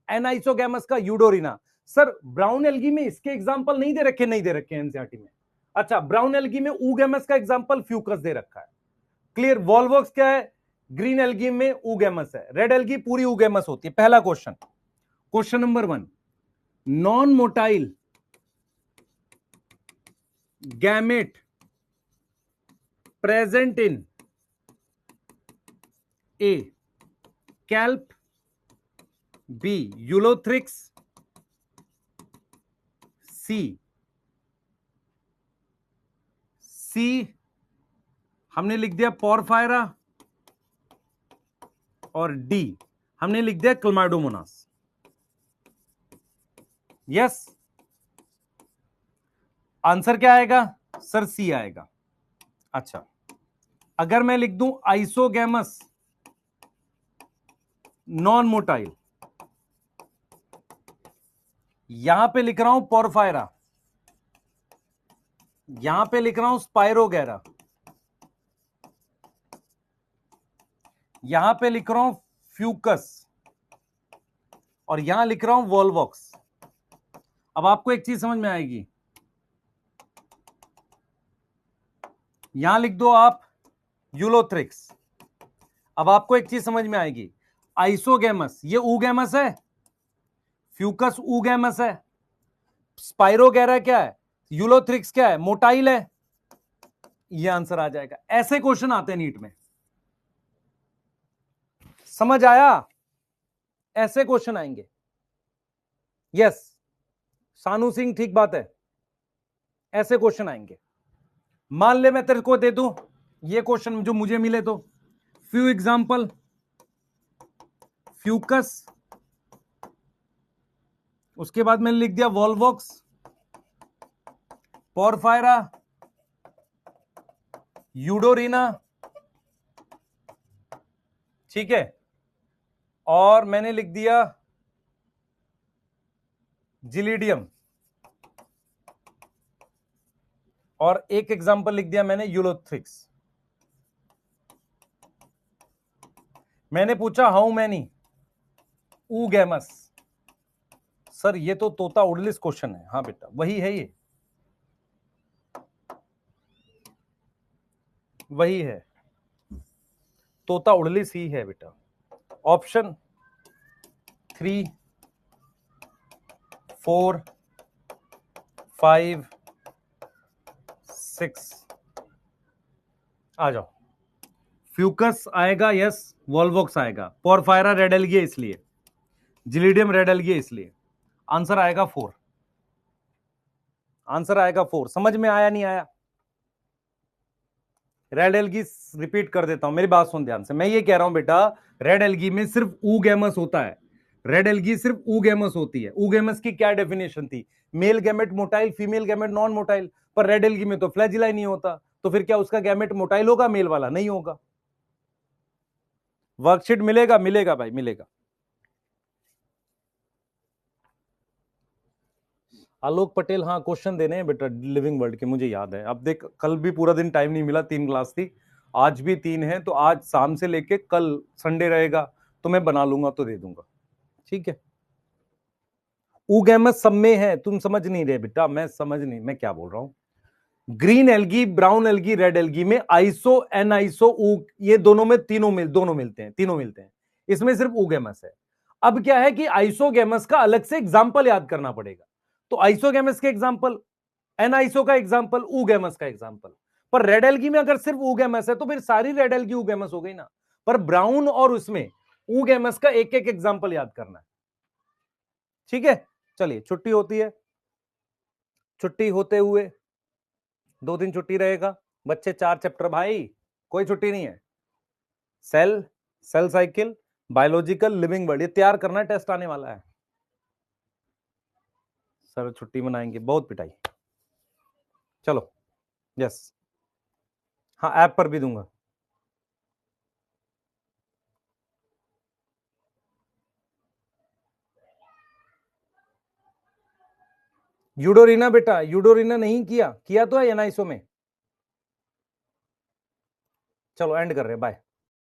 Anisogamous का यूडोरिना। सर ब्राउन एल्गी में इसके एग्जांपल नहीं दे रखे, नहीं दे रखे एनसीईआरटी में। अच्छा, ब्राउन एल्गी में ऊगैमस का एग्जांपल फ्यूकस दे रखा है। क्लियर? वॉल्वॉक्स क्या है, ग्रीन एल्गी में ऊगैमस है, रेड एल्गी पूरी ऊगैमस होती है। पहला question, question number 1, non motile gamete present in a kelp, b ulothrix, c हमने लिख दिया पोरफायरा, और डी हमने लिख दिया क्लमाइडोमोनास। यस, आंसर क्या आएगा सर? सी आएगा। अच्छा, अगर मैं लिख दूं आइसोगैमस नॉन मोटाइल, यहां पे लिख रहा हूं पोरफायरा, यहां पे लिख रहा हूं स्पाइरोगैरा, यहां पे लिख रहा हूं फ्यूकस, और यहां लिख रहा हूं वॉल्वॉक्स। अब आपको एक चीज समझ में आएगी, यहां लिख दो आप यूलोथ्रिक्स। अब आपको एक चीज समझ में आएगी, आइसोगैमस ये ऊगैमस है, फ्यूकस ऊगैमस है, स्पाइरोगैरा क्या है, यूलोथ्रिक्स क्या है, मोटाइल है। ये आंसर आ जाएगा। ऐसे क्वेश्चन आते हैं नीट में, समझ आया? ऐसे क्वेश्चन आएंगे। यस सानू सिंह, ठीक बात है, ऐसे क्वेश्चन आएंगे। मान ले मैं तेरे को दे दूं ये क्वेश्चन जो मुझे मिले, तो फ्यू एग्जांपल, फ्यूकस, उसके बाद मैंने लिख दिया वॉल्वॉक्स, पोरफायरा, यूडोरिना, ठीक है, और मैंने लिख दिया जिलीडियम, और एक एग्जांपल लिख दिया मैंने यूलोथ्रिक्स। मैंने पूछा हाउ मैनी ऊगैमस। सर ये तो तोता उड़लिस क्वेश्चन है। हाँ बेटा वही है, ये वही है, तोता उड़लिस ही है बेटा। ऑप्शन 3, 4, 5, 6 आ जाओ। फ्यूकस आएगा, यस, वॉल्वॉक्स आएगा, पोरफायरा रेड एल्गी है इसलिए, जिलीडियम रेड एल्गी है इसलिए। आंसर आएगा 4, आंसर आएगा 4। समझ में आया नहीं आया? रेड एल्गी रिपीट कर देता हूं, मेरी बात सुन ध्यान से। मैं ये कह रहा हूं बेटा, रेड एल्गी में सिर्फ ऊगैमस होता है, रेड एल्गी सिर्फ ऊगैमस होती है। ऊगैमस की क्या डेफिनेशन थी? Male gamete motile, female gamete non motile. पर रेड एल्गी में तो फ्लैजिला ही नहीं होता, तो फिर क्या उसका गैमेट मोटाइल होगा? मेल वाला नहीं होगा। वर्कशीट मिलेगा, मिलेगा भाई मिलेगा। आलोक पटेल, हाँ क्वेश्चन देने हैं बेटा लिविंग वर्ल्ड के, मुझे याद है। अब देख, कल भी पूरा दिन टाइम नहीं मिला, 3 क्लास थी, आज भी 3 है, तो आज शाम से लेके कल संडे रहेगा तो मैं बना लूंगा तो दे दूंगा, ठीक है। ऊगैमस सब में है, तुम समझ नहीं रहे बेटा, मैं समझ नहीं, मैं क्या बोल रहा हूं। Green algae, brown algae, red algae में आइसो एन आइसो ऊ, ये दोनों में दोनों मिलते हैं, तीनों मिलते हैं। इसमें सिर्फ ऊगैमस है। अब क्या है कि आइसोगैमस का अलग से एग्जाम्पल याद करना पड़ेगा। तो आइसोगैमस के एग्जाम्पल, एनआईसो का एग्जाम्पल, ऊगैमस का एग्जाम्पल। पर रेड एल्गी में अगर सिर्फ ऊगैमस है तो फिर सारी रेड एल्गी ऊगैमस हो गई ना। पर ब्राउन और उसमें ऊगैमस का एक एक एग्जाम्पल याद करना है, ठीक है। चलिए छुट्टी होती है, छुट्टी होते हुए 2 दिन छुट्टी रहेगा बच्चे, 4 चैप्टर भाई, कोई छुट्टी नहीं है। Cell, cell cycle, biological, living world, ये तैयार करना है, टेस्ट आने वाला है। सर छुट्टी मनाएंगे, बहुत पिटाई। चलो यस, हाँ ऐप पर भी दूंगा। यूडोरिना बेटा, यूडोरिना नहीं किया, किया तो है एनआईसो में। चलो एंड कर रहे हैं, बाय।